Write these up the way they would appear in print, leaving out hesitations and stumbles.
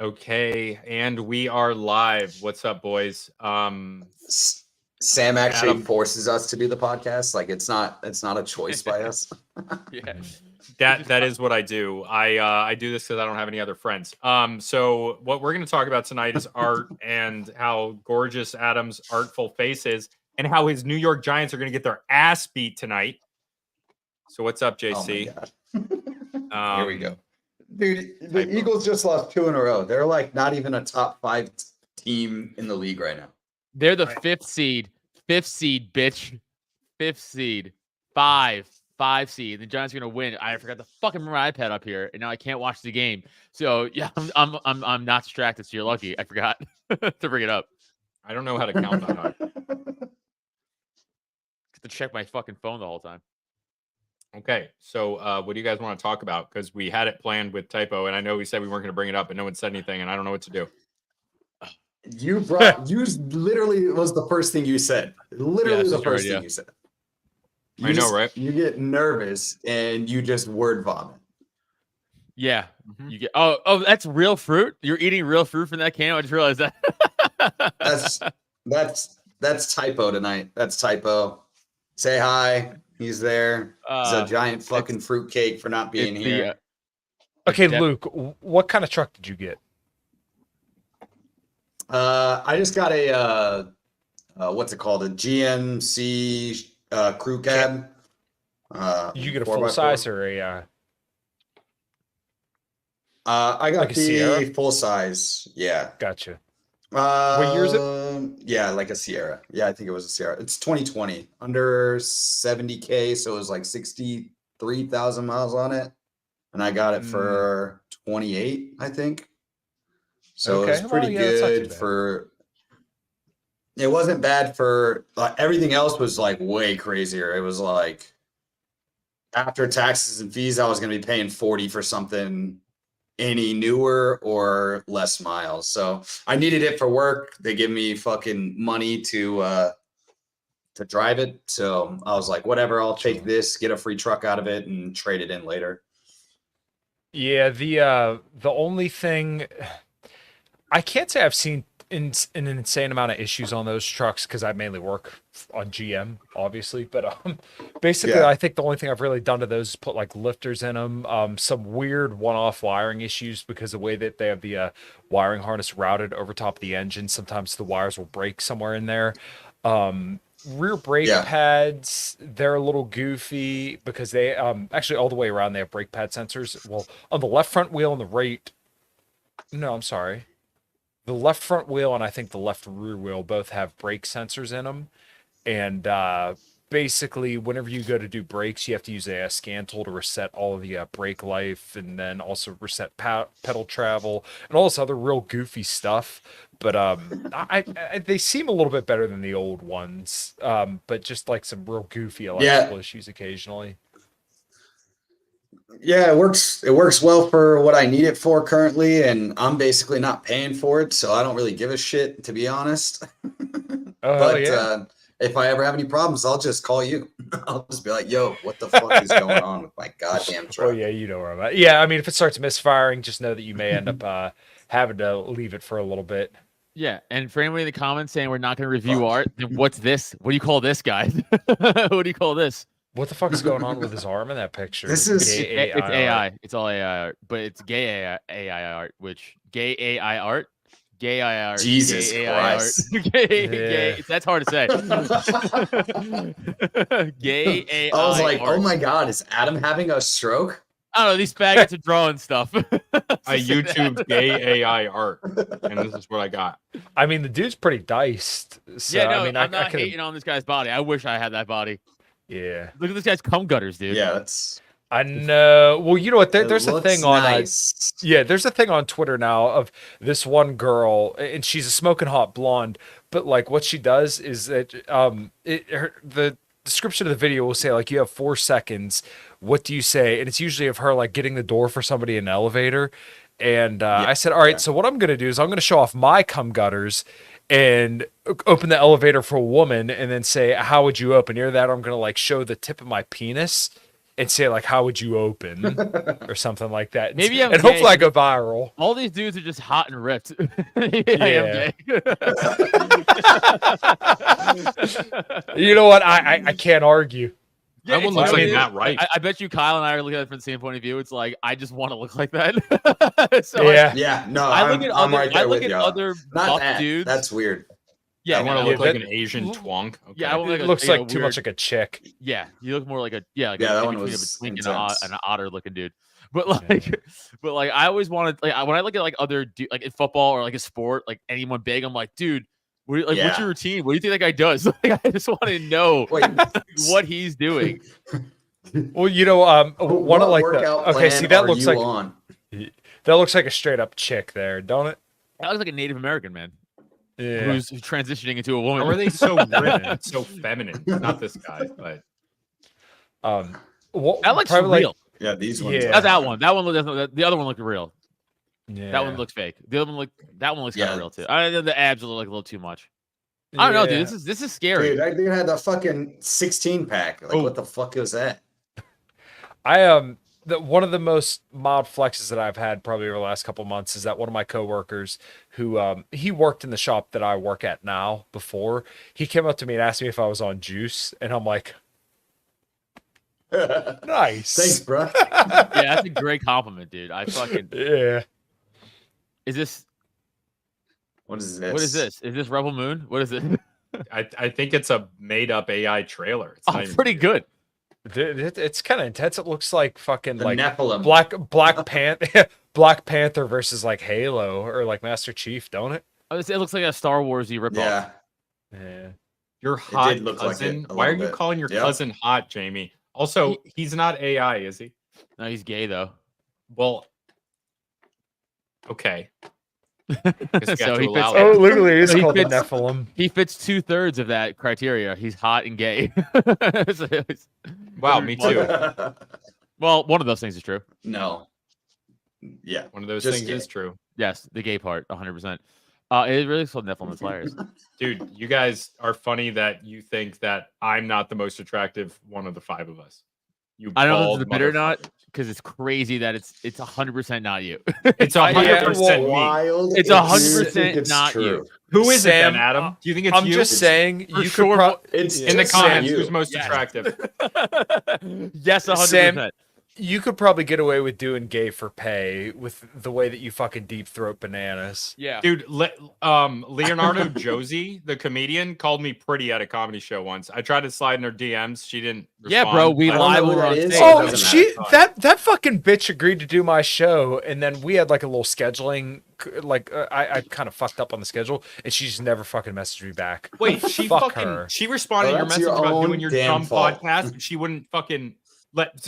Okay, and we are live. What's up, boys? Sam actually Adam, forces us to do the podcast. Like it's not a choice by us. Yeah. that is what I do. I do this because I don't have any other friends. So what we're going to talk about tonight is art and how gorgeous Adam's artful face is, and how his New York Giants are going to get their ass beat tonight. So what's up, JC? Oh my God. Here we go. Dude, the Eagles just lost 2 in a row. They're like not even a top 5 team in the league right now. They're the fifth seed, bitch. Fifth seed. Five seed. The Giants are gonna win. I forgot to fucking bring my iPad up here, and now I can't watch the game. So yeah, I'm not distracted. So you're lucky. I forgot to bring it up. I don't know how to count that high. Have to check my fucking phone the whole time. Okay, so what do you guys want to talk about? Because we had it planned with Typo, and I know we said we weren't going to bring it up, but no one said anything, and I don't know what to do. You literally was the first thing you said. Literally the first thing you said. I know, right? You get nervous and you just word vomit. Yeah, you get. Oh, that's real fruit. You're eating real fruit from that can. I just realized that. that's Typo tonight. That's Typo. Say hi. He's there. He's a giant fucking fruitcake for not being here. Okay, Luke, what kind of truck did you get? I just got a what's it called? A GMC crew cab. You get a full size or a? I got like the full size. Yeah. Gotcha. What year is it? Yeah, like a Sierra. Yeah, I think it was a Sierra. It's 2020, under 70K, so it was like 63,000 miles on it, and I got it for 28, I think. So it was pretty good for. It wasn't bad for everything else was like way crazier. It was like after taxes and fees, I was going to be paying 40 for something any newer or less miles. So I needed it for work. They give me fucking money to drive it. So I was like, whatever, I'll take this, get a free truck out of it and trade it in later. Yeah, the only thing I can't say I've seen an insane amount of issues on those trucks because I mainly work on GM, obviously. But basically, I think the only thing I've really done to those is put like lifters in them. Some weird one-off wiring issues because the way that they have the wiring harness routed over top of the engine, sometimes the wires will break somewhere in there. Rear brake pads, they're a little goofy because they actually all the way around they have brake pad sensors. Well, on the left front wheel and the right. No, I'm sorry. The left front wheel and I think the left rear wheel both have brake sensors in them. And basically, whenever you go to do brakes, you have to use a scan tool to reset all of the brake life and then also reset pedal travel and all this other real goofy stuff. But I they seem a little bit better than the old ones, but just like some real goofy electrical issues occasionally. Yeah, it works. It works well for what I need it for currently, and I'm basically not paying for it, so I don't really give a shit, to be honest. But if I ever have any problems, I'll just call you. I'll just be like, "Yo, what the fuck is going on with my goddamn truck?" Oh yeah, you know where I'm at. Yeah, I mean, if it starts misfiring, just know that you may end up having to leave it for a little bit. Yeah, and for anybody in the comments saying we're not going to review art, then what's this? What do you call this, guys? What do you call this? What the fuck is going on with his arm in that picture? This is it's AI. It's all AI art, but it's gay AI art, which gay AI art. Gay AI art. Jesus gay Christ. AI art. Gay. That's hard to say. Gay AI. I was like, art. oh my God, is Adam having a stroke? I don't know. These faggots are drawing stuff. I YouTubed gay AI art, and this is what I got. I mean, the dude's pretty diced. So, yeah, no, I mean, I'm not hating on this guy's body. I wish I had that body. Yeah. Look at this guy's cum gutters, dude. Yeah, that's. I know. Well, you know what? There's a thing on. Nice. There's a thing on Twitter now of this one girl, and she's a smoking hot blonde. But like, what she does is that the description of the video will say like, you have 4 seconds. What do you say? And it's usually of her like getting the door for somebody in an elevator. And I said, all right. So what I'm gonna do is I'm gonna show off my cum gutters and open the elevator for a woman and then say, how would you open? Either that or I'm going to like show the tip of my penis and say like, "How would you open?" or something like that. Maybe I'm and gay. hopefully I go viral. All these dudes are just hot and ripped. I am gay. You know what? I can't argue. That one it's looks really- like Matt Rife. I bet you Kyle and I are looking at it from the same point of view. It's like I just want to look like that. So Yeah. Yeah, no, I look at I'm other, right there I look with at you. other Not buff that. dudes. That's weird. yeah, I want to no, look like that- an Asian twonk. Okay. Yeah, I want It like looks a, like too much like a chick. yeah. You look more like a like Yeah, a, that in one between was a twink intense. and an otter looking dude. But like, but like, I always wanted like when I look at like other like in football or like a sport, like anyone big, I'm like, dude. What's Yeah. your routine? What do you think that guy does? Like, I just want to know Wait, what he's doing. Well, you know, one what of like the workout okay. plan See, that are looks you like on? that looks like a straight up chick there, don't it? That looks like a Native American man Yeah. who's transitioning into a woman. How are they so ripped and so feminine? Not this guy, but Well, That looks probably real. Yeah, these ones. Yeah. are- Not that one. That one looked. The other one looked real. yeah. That one looks fake. The other one look. That one looks kind Yeah. of real too. The abs look like a little too much. I don't know, dude. This is scary. Dude, that dude had the fucking 16 pack. Like, Oh. what the fuck is that? One of the most mild flexes that I've had probably over the last couple months is that one of my coworkers who he worked in the shop that I work at now before. He came up to me and asked me if I was on juice, and I'm like, nice. Thanks, bro. Yeah, that's a great compliment, dude. I fucking. Yeah. Is this? What is this? What is this? Is this Rebel Moon? What is it? I think it's a made up AI trailer. It's Oh, not even pretty real. good. It's kind of intense. It looks like fucking The like Nephilim. Black Panther versus like Halo or like Master Chief, don't it? It looks like a Star Warsy ripoff. Yeah. Yeah. Your hot did look like cousin. it a Why are little you bit. calling your Yep. cousin hot, Jamie? Also, he's not AI, is he? No, he's gay though. Well, okay. Guess we have So to he allow fits. that. literally, it's He called the fits- Nephilim. He fits 2/3 of that criteria. He's hot and gay. So it's- Wow, me too. well, one of those things is true. No. Yeah. One of those Just things gay. is true. Yes, the gay part, 100%. It really sold Nephilim. It's hilarious. Dude, you guys are funny that you think that I'm not the most attractive one of the five of us. You I don't know if bald it's a bit or not, motherfuckers. because it's crazy that it's 100% not you. It's Yeah, 100% me. Wild It's if you 100% think it's not true. you. Who is it Sam, then, Adam? Do you think it's I'm you? just saying For you sure, could It's in the just comments, you. who's most Yes. attractive? Yes, 100%. Sam, you could probably get away with doing gay for pay with the way that you fucking deep throat bananas. yeah. Dude, Leonardo Josie, the comedian, called me pretty at a comedy show once. I tried to slide in her DMs. She didn't Yeah, respond. bro, we I don't live know who over that on is. stage. It Oh, doesn't she matter. that fucking bitch agreed to do my show, and then we had like a little scheduling. Like I kind of fucked up on the schedule, and she just never fucking messaged me back. Wait, she Fuck fucking her. she responded to Well, your that's message your about own doing your damn dumb fault. podcast, and she wouldn't fucking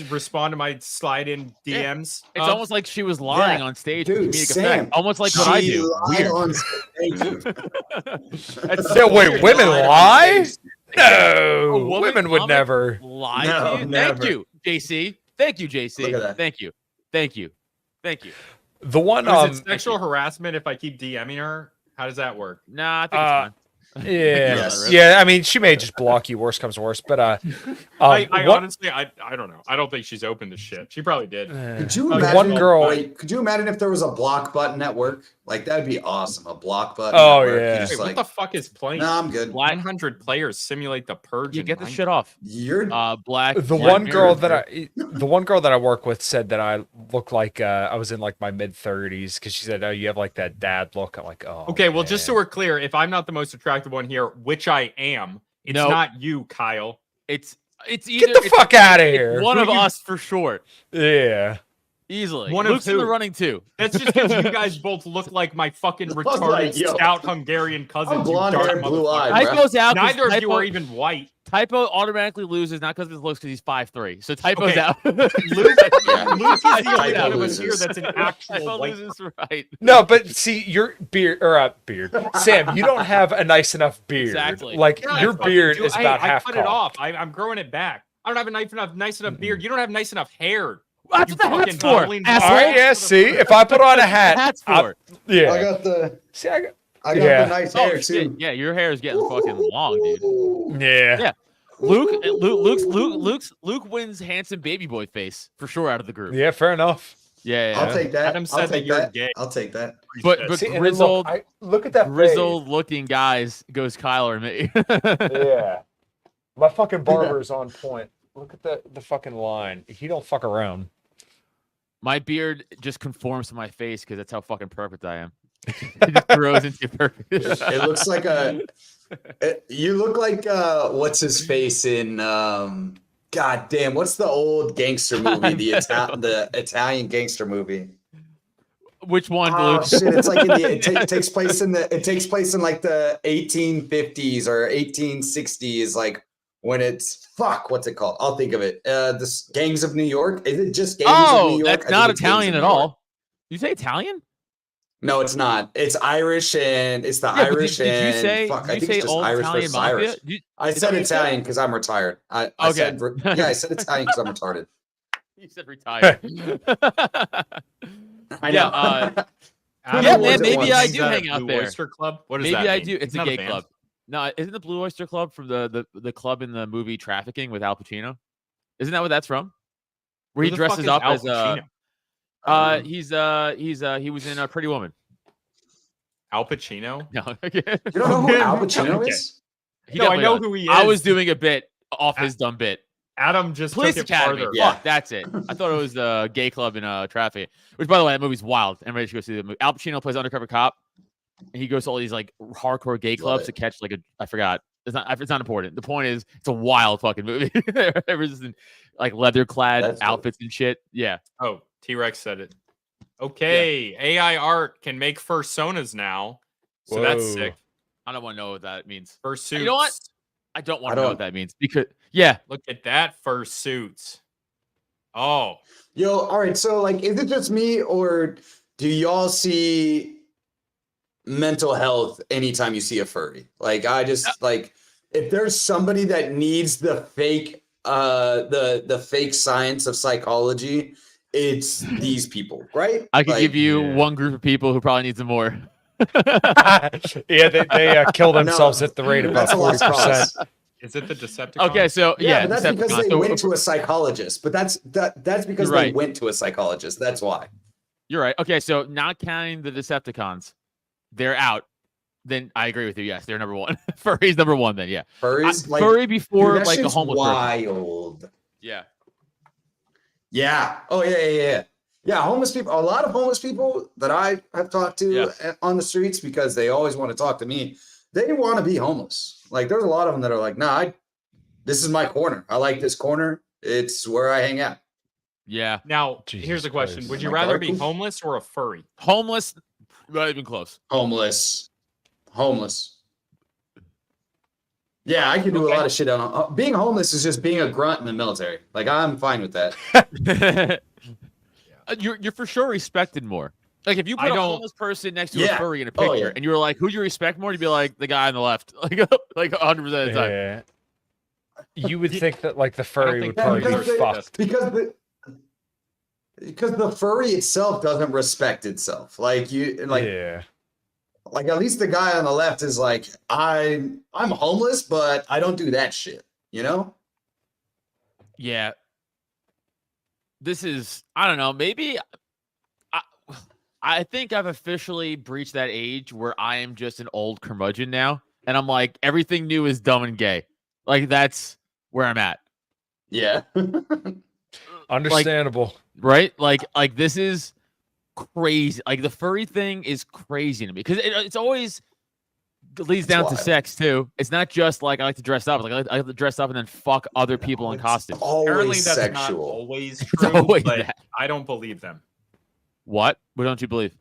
respond to my slide in Yeah. DMs. It's almost like she was lying Yeah. on stage Dude, for comedic Sam, effect. Almost like what I She do. lied Weird. on stage. That's Yeah, so wait, weird. women Lied on lie? stage. No, woman women would comment? never. Lie No, to you? never. Thank you, JC. Thank you, JC. Look at that. Thank you. Thank you. Thank you. The one Is it sexual harassment if I keep DMing her? How does that work? Nah, I think it's fine. Yeah, Yes. yeah. I mean, she may just block you. Worst comes to worst, but I what- honestly, I don't know. I don't think she's open to shit. She probably did. Could you Oh, imagine? one girl. Wait, could you imagine if there was a block button at work? Like that'd be awesome. A block button. Oh, at work. yeah. You're just Wait, like, what the fuck is playing? nah, I'm good. Black- 100 players simulate the purge. You in get the Minecraft. shit off. You're Black. the Black one girl Mirror. the one girl that I work with said that I look like I was in like my mid 30s because she said, "Oh, you have like that dad look." I'm like, "Oh." Okay, well, just so man. we're clear, if I'm not the most attractive one here, which I am, it's No. not you, Kyle. It's either Get the it's fuck out of here. one Who of you- us for sure. Yeah. Easily. One of Luke's in the who? running too. That's just because you guys both look like my fucking Look retarded like you. stout Hungarian cousins. I'm you blonde dark hair, blue motherfuckers. eyed. Typo's out. 'cause Neither of you Typo- are even white. Typo automatically loses, not because of his looks, because he's 5'3". So Typo's Okay. out. Luke, Yeah. Luke is the only Typo one of us here loses. that's an actual Typo white. loses, right? No, but see, your beard Sam, you don't have a nice enough beard. Exactly. Like Yeah, your I fucking beard do. is Hey, about I half cut it off. cocked. I'm growing it back. I don't have a nice enough beard. You don't have nice enough hair. That's You what the hat's fucking for. bumbling Asshole. All right, yeah. See, if I put on a hat, Hat's I- for. yeah. I got the See, I got, I got Yeah. the nice Oh, hair shit. too. Yeah, your hair is getting fucking long, dude. yeah. Yeah. Luke wins handsome baby boy face for sure out of the group. Yeah, fair enough. Yeah. I'll take that. Adam said I'll that take you're that. gay. I'll take that. But But See, and then grizzled look at that grizzled looking guys goes Kyle or me. face. Yeah, my fucking barber's on point. Look at the fucking line. He don't fuck around. My beard just conforms to my face because that's how fucking perfect I am. It just grows into perfect. It looks like you look like what's his face in God damn, what's the old gangster movie? The Italian gangster movie. Which one, Oh Luke? shit! It's like it takes place in like the 1850s or 1860s, like when it's what's it called? I'll think of it. This Gangs of New York. Is it just Gangs of New York? That's I not think it's Gangs Italian of at New York. all. You say Italian? No, it's not. It's Irish and it's the Yeah, but Irish did you and say? I Did think you say it's just old Irish Italian versus mafia? Irish. I is that said what you said? Italian because I'm retired. I Okay. said I said Italian because I'm retarded. You said retired. I Yeah, know. Adam Yeah, was man, at maybe once. I Is do that a hang out Blue there. Oyster Club? What does Maybe that I mean? do. It's a not gay band. club. No, isn't the Blue Oyster Club from the club in the movie Trafficking with Al Pacino? Isn't that what that's from? Where Who he the fuck dresses is up Al as Pacino? he was in a Pretty Woman. Al Pacino? No, You don't know who Al Pacino Okay. is? he No, I definitely know does. who he I is. was doing a bit off his dumb bit. Adam just Police took it Academy. farther. Yeah. Fuck, that's it. I thought it was the gay club in Traffic. Which, by the way, that movie's wild. Everybody should go see the movie. Al Pacino plays undercover cop, and he goes to all these like hardcore gay clubs to it. catch like I forgot. It's not important. The point is, it's a wild fucking movie. Everyone's in like leather clad That's dope. outfits and shit. Yeah. Oh, T-Rex said it. Okay, AI art can make fursonas now. So that's Whoa. sick. I don't want to know what that means. Fursuits. You know what? I don't want I to know don't- what that means because yeah. Look at that fursuits. Oh, Yo, all right. So, like, is it just me, or do y'all see mental health anytime you see a furry? Like, I just like if there's somebody that needs the fake, the fake science of psychology, it's these people, right? I could Like, give you yeah. one group of people who probably needs them more. Yeah, they kill themselves at the rate of about that's a lot 40%. cross. is it the Decepticon? Okay, so Yeah, yeah, but that's because Decepticons. they went to a psychologist. But that's because You're they right. went to a psychologist. That's why. You're right. Okay, so not counting the Decepticons, they're out. Then I agree with you. Yes, they're number one. Furry's number one. Then yeah, Furries, like, furry before dude, that like a shit's homeless person. wild. Yeah. Yeah. Oh yeah. Yeah, homeless people. A lot of homeless people that I have talked to Yeah. on the streets because they always want to talk to me. They want to be homeless. Like, there's a lot of them that are like, "Nah, this is my corner. I like this corner. It's where I hang out." Yeah. Now, Jesus here's the question: Christ. would you Like rather be articles? homeless or a furry? Homeless, not even close. Homeless. Yeah, I can do Okay. a lot of shit on being homeless. Is just being a grunt in the military. Like, I'm fine with that. You're for sure respected more. Like if you put I a don't- homeless person next to a Yeah. furry in a Oh, picture, yeah. and you were like, "Who do you respect more?" You'd be like, "The guy on the left," like 100% of the time. Yeah. You would think that like the don't furry think would probably because be they- fucked. because the furry itself doesn't respect itself. Like, Yeah. like at least the guy on the left is like, I'm homeless, but I don't do that shit. You know? Yeah. This is, I don't know, maybe I think I've officially breached that age where I am just an old curmudgeon now. And I'm like, everything new is dumb and gay. Like, that's where I'm at. Yeah. Understandable. Right? Like this is crazy. Like, the furry thing is crazy to me because it's always leads It's down to wild. sex, too. It's not just like I like to dress up. Like, I like to dress up and then fuck other people in It's costumes. Apparently, always that's not sexual. always It's true, always but that. I don't believe them. What? What don't you believe?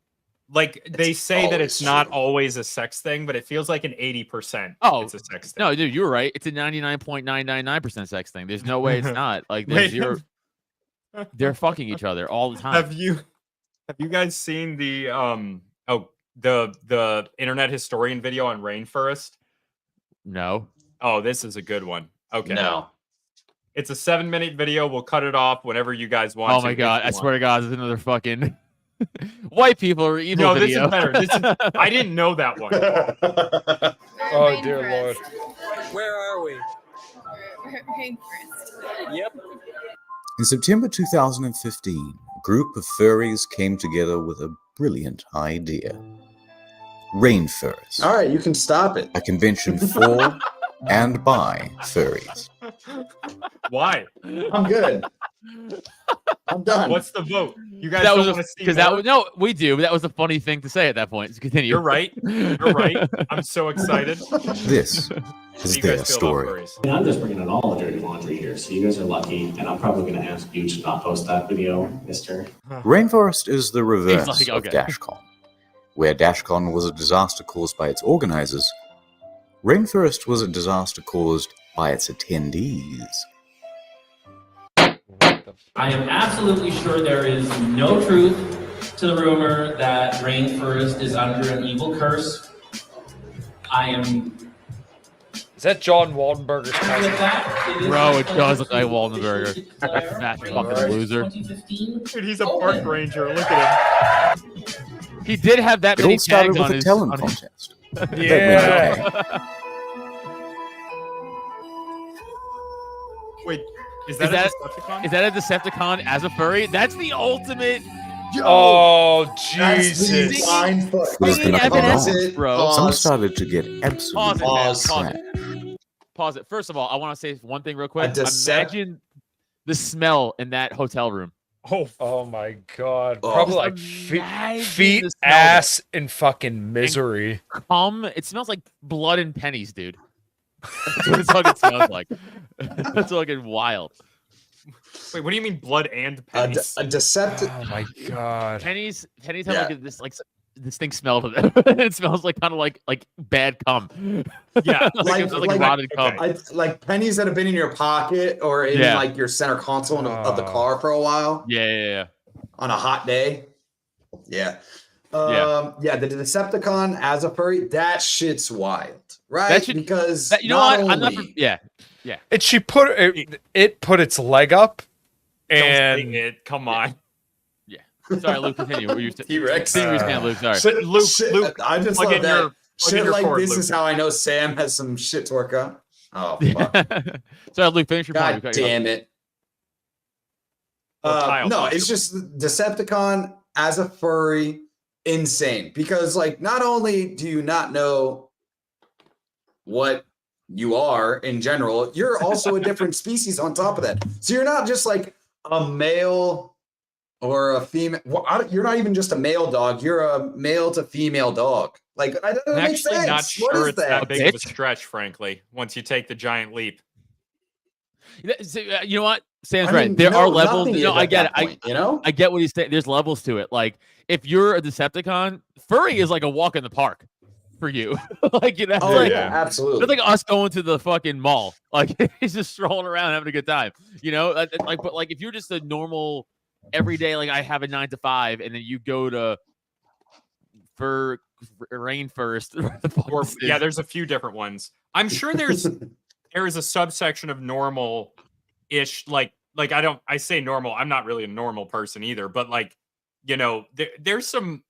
Like, they It's say that always it's not true. always a sex thing, but it feels like an 80%. Oh, it's a sex thing. No, dude, you were right. It's a 99.999% sex thing. There's no way it's not. Like, there's Wait. zero. They're fucking each other all the time. Have you guys seen the the internet historian video on rainforest? No. Oh, this is a good one. Okay. No. It's a 7-minute video. We'll cut it off whenever you guys want. Oh my god! I swear to God, this is another fucking white people are evil No, this video. is better. This is I didn't know that one. Oh dear Lord. Where are we? Yep. In September 2015, a group of furries came together with a brilliant idea. Rainfurst, All right, you can stop it. a convention for and by furries. Why? I'm good. I'm done. What's the vote? You guys That don't was want to see because that more? was no, we do. But that was a funny thing to say at that point. So continue. You're right. You're right. I'm so excited. This How is do you their guys feel about story. furries? And I'm just bringing in all the dirty laundry here, so you guys are lucky. And I'm probably going to ask you to not post that video, Mister. Rainforest is the reverse like, of okay. DashCon. Where DashCon was a disaster caused by its organizers, Rainforest was a disaster caused by its attendees. I am absolutely sure there is no truth to the rumor that Rainforest is under an evil curse. I am Is that John Waldenberger's with cousin? that. It is Bro, my it does look pleasure like to Waldenberger. officially declare That fucking Rainforest loser. 2015 Dude, he's a open. park ranger. Look at him. He did have that It many all started tags with on a his. talent on his- contest. Yeah. Wait, is that that- a Decepticon? Is that a Decepticon as a furry? That's the ultimate. Oh, That's the Jesus. mind fuck. Who's gonna Singing come Evanescence, on? Pause it, bro. Some pause. started to get Pause absolutely it, man. Pause. Pause trapped. it. Pause it. First of all, I want to say one thing real quick. Decept- Imagine the smell in that hotel room. Oh, Oh my god. Oh. Probably like Imagine feet, the smell of ass, and fucking misery. It smells like blood and pennies, dude. That's what it fucking smells like. That's fucking wild. wait, what do you mean blood and A pennies? Deceptive. Oh my god. Pennies have Yeah. like this distinct smell to them. It smells like kind of like bad cum. Yeah, like, it smells like rotted cum. okay. Like pennies that have been in your pocket or in Yeah. like your center console of the Oh. car for a while Yeah. on a hot day. Yeah. Yeah. The Decepticon as a furry, that shit's wild, right? That should- because You know not what? I'm not. only- Yeah. And she put it put its leg up Don't say and it. Come on. Sorry, Luke. Continue. What were you saying? T-Rex. Continue what you were saying, Luke. Sorry. Shit, Luke, Shit, Luke, I just plug love in that. your- plug in Shit your like cord, this Luke. is how I know Sam has some shit to work on. Oh fuck. Sorry, Luke. Finish your point. God We cut you off. damn it. Well, Kyle, No, finish it's your- just Decepticon as a furry, insane. Because like not only do you not know what you are in general, you're also a different species on top of that. So you're not just like a male or a female. Well, you're not even just a male dog. You're a male to female dog. Like I don't I'm make actually sense. not What sure is it's that big of a bitch? stretch, frankly, once you take the giant leap. You know what? Sam's I right. mean, There no, are levels. nothing No, is I at get it. that point, you know. I get what he's saying. There's levels to it. Like if you're a Decepticon, furry is like a walk in the park for you. Like that's Oh like yeah, absolutely. it's like us going to the fucking mall. Like he's just strolling around having a good time. You know, like but like if you're just a normal everyday, like I have a 9 to 5, and then you go to Rainforest. Or yeah, there's a few different ones. I'm sure there is a subsection of normal ish like I say normal. I'm not really a normal person either, but like, you know, there's some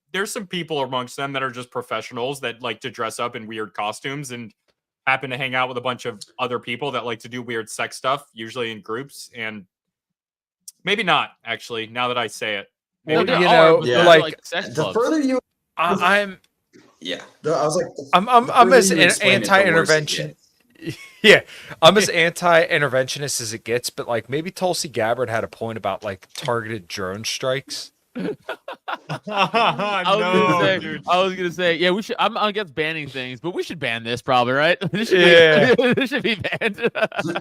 people amongst them that are just professionals that like to dress up in weird costumes and happen to hang out with a bunch of other people that like to do weird sex stuff, usually in groups. And maybe not actually, now that I say it. Well, Maybe there you not. are, know, but those yeah. are, like, sex The clubs. further you, I'm yeah, I was like, I'm the I'm further as you explain it, the worse it anti-intervention. gets. Yeah, I'm as anti-interventionist as it gets, but like maybe Tulsi Gabbard had a point about like targeted drone strikes. I was gonna say, yeah, we should. I'm against banning things, but we should ban this, probably, right? This should Yeah. be, this should be banned.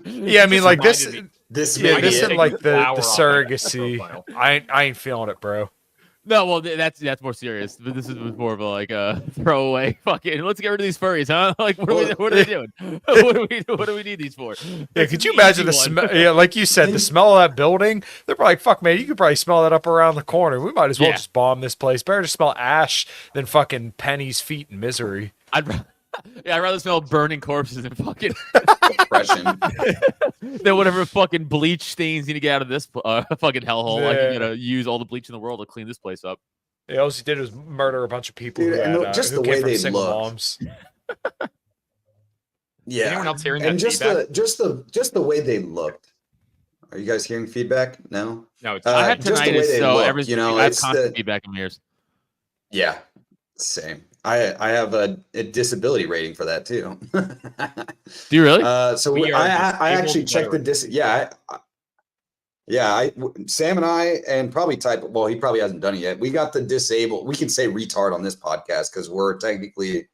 Yeah, I mean like this. reminded me. This Yeah, may this be and it. like the Flower off that surrogacy. profile. I ain't feeling it, bro. No, well, that's more serious. But this is more of a like throwaway. Fucking, let's get rid of these furries, huh? Like, what are they doing? What do we need these for? Yeah, could you imagine the smell? Yeah, like you said, the smell of that building. They're probably like, fuck, man, you could probably smell that up around the corner. We might as well Yeah. just bomb this place. Better to smell ash than fucking Penny's feet and misery. I'd rather smell burning corpses than fucking Depression. than whatever fucking bleach stains need to get out of this fucking hellhole. Like Yeah. you gotta use all the bleach in the world to clean this place up. Yeah, all he did was murder a bunch of people Dude, who, and had, just who the came way from they single look. moms. Yeah. Anyone else hearing And that just feedback? the way they looked. Are you guys hearing feedback? No. No, it's I have just the way tinnitus, they so look, everything. you know, I have it's constant the feedback in my ears. yeah, same. I have a disability rating for that too. Do you really? So We I are actually disabled checked the veterans. Sam and I, and probably well, he probably hasn't done it yet. We got the disabled. We can say retard on this podcast because we're technically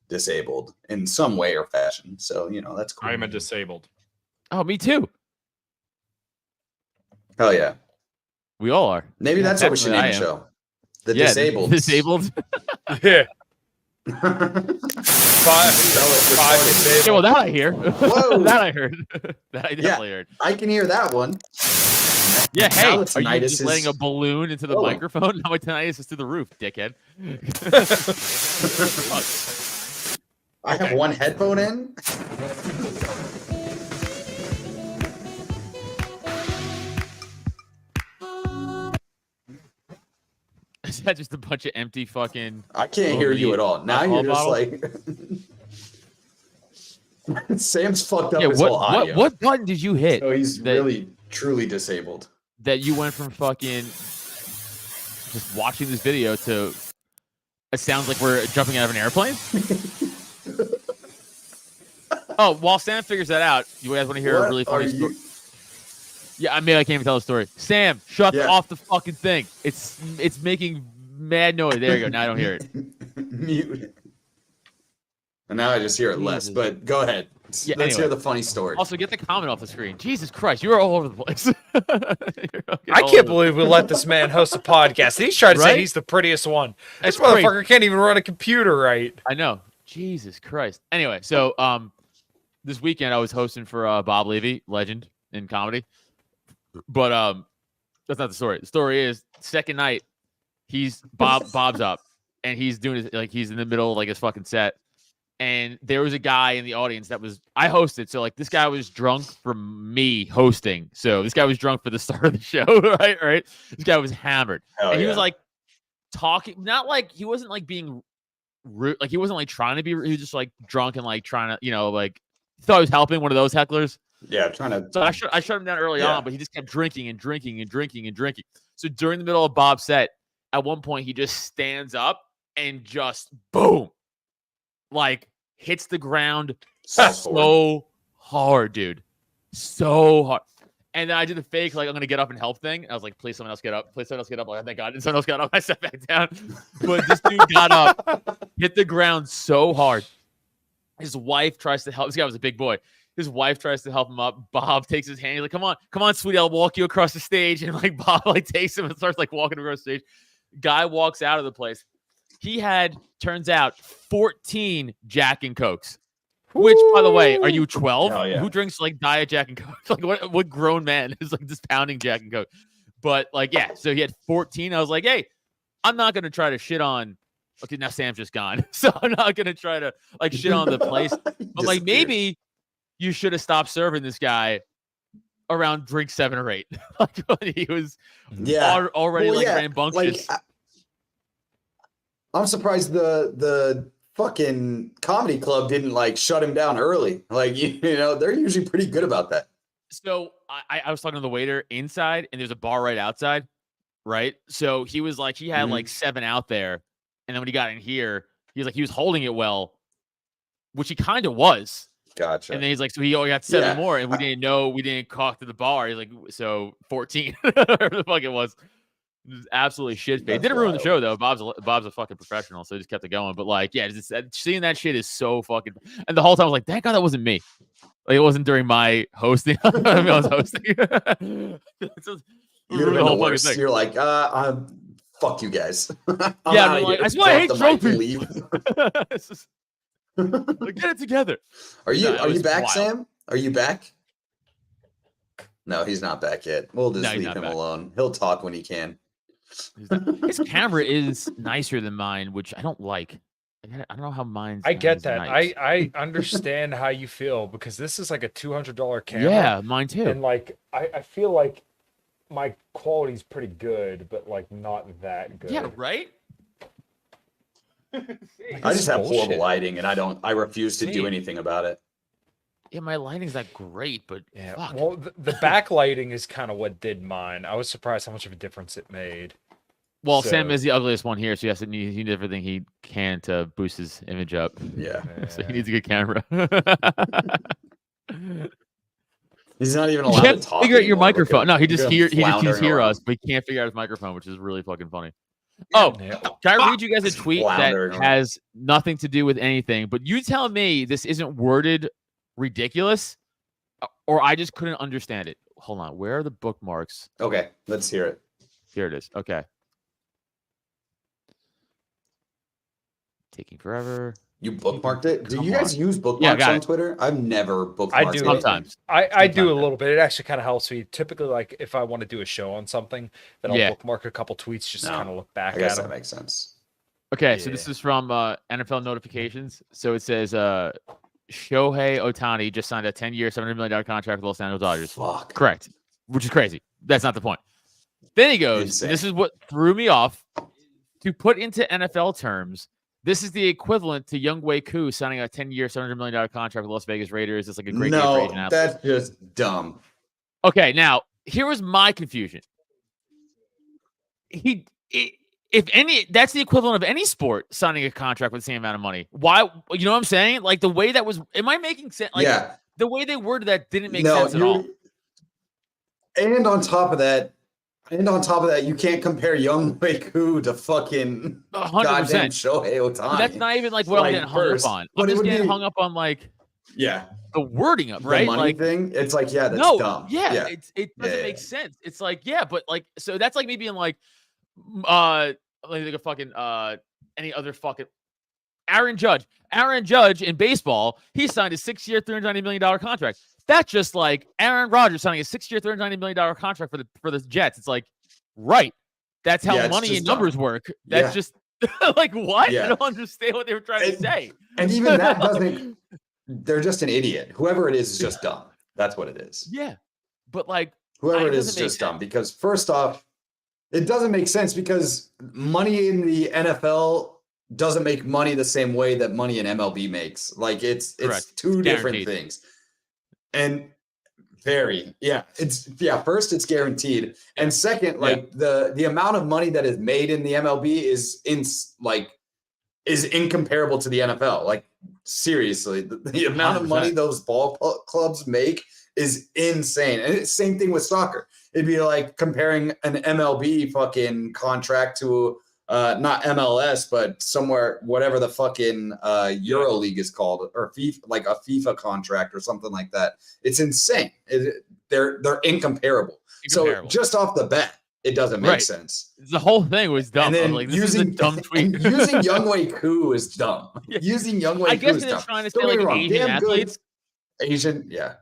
disabled in some way or fashion. So, that's cool. I'm a disabled. Oh, me too. Hell yeah. We all are. Maybe Yeah, that's what we should name the technically I am. show. The Yeah, Disabled. Disabled. Yeah. Five Yeah, well, that I hear. Whoa. That I heard. That I Yeah. definitely heard. I can hear that one. Yeah, Now hey, the are you tinnitus just letting is- a balloon into the Oh. microphone? No, my tinnitus is to the roof, dickhead. I have one headphone in. Is that just a bunch of empty fucking... I can't hear you at all. Now alcohol you're just bottle? like Sam's fucked up Yeah, his whole what audio. what button did you hit So he's that- really truly disabled. that you went from fucking just watching this video to it sounds like we're jumping out of an airplane? Oh, while Sam figures that out, you guys want to hear a What really are funny story? you- Yeah, I mean, I can't even tell the story. Sam, shut Yeah. off the fucking thing. It's making mad noise. There you go. Now I don't hear it. Mute it. And now I just hear it less. Jesus. But go ahead. Yeah, Let's hear anyway. the funny story. Also, get the comment off the screen. Jesus Christ, you're all over the place. I can't believe we let this man host a podcast. He's trying to say Right? he's the prettiest one. This That's crazy. motherfucker can't even run a computer right. I know. Jesus Christ. Anyway, so this weekend I was hosting for Bob Levy, legend in comedy. But that's not the story. The story is second night, Bob's up and he's doing his, like he's in the middle of like his fucking set. And there was a guy in the audience I hosted. So like this guy was drunk from me hosting. So this guy was drunk for the start of the show, right? Right. This guy was hammered. Hell And he was yeah. like talking, not like he wasn't like being rude, like he wasn't like trying to be rude. He was just like drunk and like trying to, like thought he was helping one of those hecklers. Yeah, trying to. So I shut him down early Yeah. on, but he just kept drinking and drinking and drinking and drinking. So during the middle of Bob's set, at one point he just stands up and just boom, like hits the ground so hard, dude, so hard. And then I did the fake, like I'm gonna get up and help thing. I was like, please, someone else get up. Please, someone else get up. Like, thank God. And someone else got up. I sat back down. But this dude got up, hit the ground so hard. His wife tries to help. This guy was a big boy. His wife tries to help him up. Bob takes his hand. He's like, come on, sweetie, I'll walk you across the stage. And like Bob like takes him and starts like walking across the stage. Guy walks out of the place. He had, turns out, 14 Jack and Cokes. Which, by the way, are you 12? Hell yeah. Who drinks like Diet Jack and Coke? Like what grown man is like just pounding Jack and Coke? But like, yeah, so he had 14. I was like, hey, I'm not gonna try to shit on. Okay, now Sam's just gone, so I'm not gonna try to like shit on the place. But like, maybe you should have stopped serving this guy around drink 7 or 8. Like when he was already Well, like yeah, rambunctious. I'm surprised the fucking comedy club didn't like shut him down early. Like they're usually pretty good about that. So I was talking to the waiter inside, and there's a bar right outside, right? So he was like, he had like 7 out there, and then when he got in here, he was holding it well, which he kind of was. Gotcha. And then he's like, so he only got 7 more, and we didn't talk to the bar. He's like, so 14, whatever the fuck it was. It was absolutely shit faced. Didn't ruin the show though. Bob's a fucking professional, so he just kept it going. But like, yeah, seeing that shit is so fucking. And the whole time I was like, thank God that wasn't me. Like it wasn't during my hosting. I was hosting. You'd have been the worst. You're like, fuck you guys. Yeah, like, that's why I hate drunk people. Leave. Like, get it together. Are you back, wild. Sam? Are you back? No, he's not back yet. We'll just leave him alone. He'll talk when he can. His camera is nicer than mine, which I don't like. I don't know how mine's. I get that. Nice. I understand how you feel because this is like a $200 camera. Yeah, mine too. And like I feel like my quality's pretty good, but like not that good. Yeah, right. I just have horrible lighting, and I refuse to do Same. anything about it. Yeah, my lighting's not great, but Yeah. fuck. Well, the backlighting is kind of what did mine. I was surprised how much of a difference it made. Well, So- Sam is the ugliest one here, so he needs everything he can to boost his image up. Yeah. So he needs a good camera. He's not even You allowed can't to talk. figure out your anymore. Look microphone. at No, him. he just Look at him hears floundering hear around. us, but he can't figure out his microphone, which is really fucking funny. Oh, Yeah. can I read you guys a tweet Floundering that around. has nothing to do with anything? But you tell me this isn't worded ridiculous, or I just couldn't understand it. Hold on, where are the bookmarks? Okay, let's hear it. Here it is. Okay. Taking forever. You bookmarked it? Do Come you guys on. use bookmarks got on it. Twitter? I've never bookmarked I do. anything. Sometimes. I do a Sometimes. little bit. It actually kind of helps me. Typically, like if I want to do a show on something, then I'll Yeah. bookmark a couple tweets just to No, kind of look I back guess at that them. makes sense. Okay, so this Yeah. is from NFL notifications. So it says Shohei Ohtani just signed a 10-year, $700 million contract with the Los Angeles Dodgers. Fuck. Correct, which is crazy. That's not the point. Then he goes, Insane. this is what threw me off. To put into NFL terms, this is the equivalent to Younghoe Koo signing a 10-year, $700 million contract with Las Vegas Raiders. It's like a great day for No, Asian athletes. that's just dumb. Okay, now here was my confusion. If any, that's the equivalent of any sport signing a contract with the same amount of money. Why? You know what I'm saying? Like the way that was. Am I making sense? Like yeah. the way they worded that didn't make No, sense at all. And on top of that, you can't compare Younghoe Koo to fucking 100%. goddamn Shohei Ohtani. That's not even like what I'm Like, getting hung first, up on. but I'm it just would getting be- hung up on like yeah. the wording of The right. money Like thing. It's like, yeah, that's no, dumb. yeah, it doesn't Yeah, make yeah. sense. It's like yeah, but like so that's like me being like like a fucking any other fucking Aaron Judge in baseball, he signed a 6-year, $390 million contract. That's just like Aaron Rodgers signing a 6-year, $390 million contract for the Jets. It's like, right. That's how Yeah, it's money just and numbers dumb. work. That's Yeah. just like what? Yeah. I don't understand what they were trying to And- say. And even that doesn't. They're just an idiot. Whoever it is just dumb. That's what it is. Yeah. But like Whoever it it is doesn't make just dumb. sense. Because first off, it doesn't make sense because money in the NFL doesn't make money the same way that money in MLB makes. Like it's Correct. two different Guaranteed. things. And first it's guaranteed. And second, like the amount of money that is made in the MLB is incomparable to the NFL. Like seriously, the amount of money 100%. those ball clubs make is insane. And it's same thing with soccer. It'd be like comparing an MLB fucking contract to not MLS, but somewhere, whatever the fucking Euro League is called, or FIFA, like a FIFA contract or something like that. It's insane. They're incomparable. So Incomparable. just off the bat, it doesn't make Right. sense. The whole thing was dumb. And I was then like, this is a dumb tweet. and using Younghoe Koo is dumb. Yeah. Using Younghoe I Koo guess is they're dumb. trying to say Don't get like me wrong, Asian damn good athletes, Asian, yeah,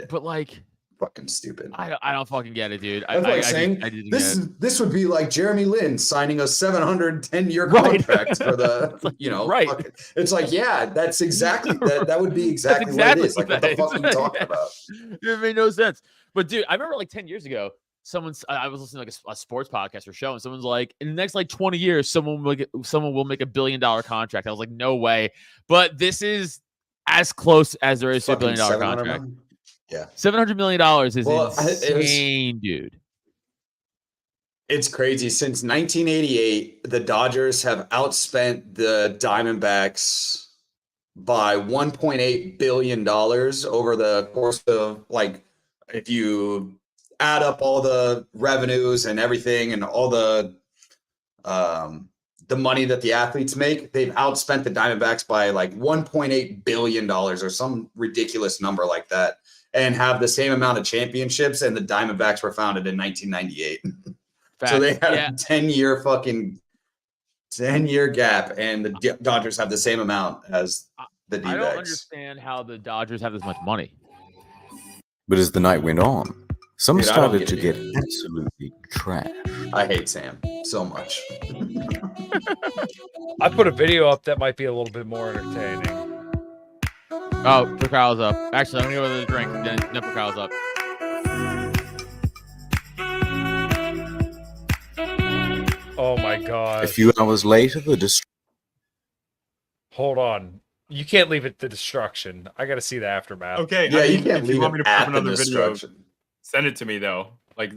but like fucking stupid. I don't fucking get it, dude. That's like saying I didn't this get it. this would be like Jeremy Lin signing a 710-year Right. contract for the It's like, fucking, it's like, yeah, that's exactly that would be exactly, exactly what it is. Like, what the fuck are you talking Yeah. about? It made no sense. But dude, I remember like 10 years ago, I was listening to like a sports podcast or show, and someone's like, in the next like 20 years, someone will make $1 billion contract. I was like, no way. But this is as close as there is to $1 Fucking billion 700 contract. million? Yeah. $700 million is Well, it was- insane, dude. It's crazy. Since 1988, the Dodgers have outspent the Diamondbacks by $1.8 billion over the course of, like, if you add up all the revenues and everything and all the money that the athletes make, they've outspent the Diamondbacks by like $1.8 billion or some ridiculous number like that, and have the same amount of championships. And the Diamondbacks were founded in 1998. So they had Yeah. a 10-year gap, and the Dodgers have the same amount as the I don't D-backs. understand how the Dodgers have this much money. But as the night went on, some Dude, I don't started to get get it. absolutely trashed. I hate Sam so much. I put a video up that might be a little bit more entertaining. Oh, the crowd's up. Actually, I'm gonna go with a drink. Then the crowd's up. Oh my god. A few hours later, the Hold on. You can't leave it to destruction. I got to see the aftermath. Okay. Yeah, I you mean, can't if you leave want me it to put up at the another video, destruction. send it to me though. Like,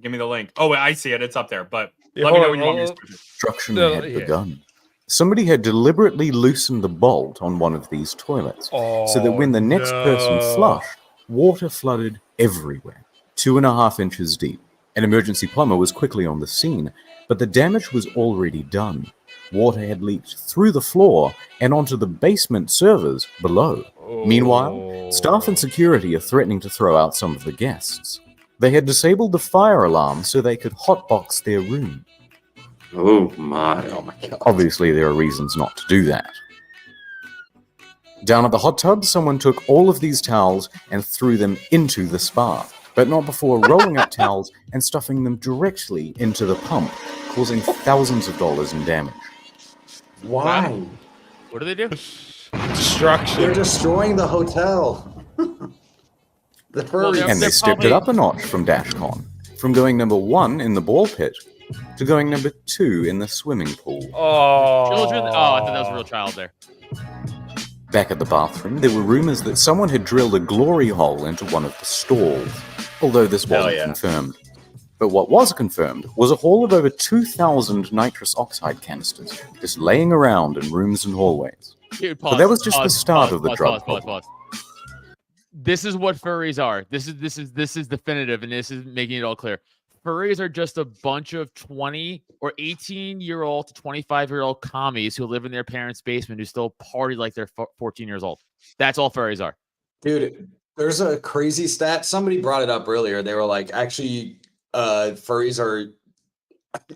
give me the link. Oh, I see it. It's up there. But Yeah, let me hold know on, when you want me to hold on. switch it. Destruction No, had yeah. begun. Somebody had deliberately loosened the bolt on one of these toilets, so that when the next person flushed, water flooded everywhere, 2.5 inches deep. An emergency plumber was quickly on the scene, but the damage was already done. Water had leaked through the floor and onto the basement servers below. Meanwhile, staff and security are threatening to throw out some of the guests. They had disabled the fire alarm so they could hotbox their room. Oh my god. Obviously, there are reasons not to do that. Down at the hot tub, someone took all of these towels and threw them into the spa, but not before rolling up towels and stuffing them directly into the pump, causing thousands of dollars in damage. Why? What do they do? Destruction. They're destroying the hotel. The Well, furries. And they They're stepped it up a notch from DashCon, from going number 1 in the ball pit to going number 2 in the swimming pool. Oh. Children? Oh, I thought that was a real child there. Back at the bathroom, there were rumors that someone had drilled a glory hole into one of the stalls, although this Hell wasn't yeah. confirmed. But what was confirmed was a haul of over 2,000 nitrous oxide canisters, just laying around in rooms and hallways. Dude, But that was just the start of the drug problem. This is what furries are. This is definitive, and this is making it all clear. Furries are just a bunch of 20 or 18-year-old to 25-year-old commies who live in their parents' basement who still party like they're 14 years old. That's all furries are. Dude, there's a crazy stat. Somebody brought it up earlier. They were like, actually, furries are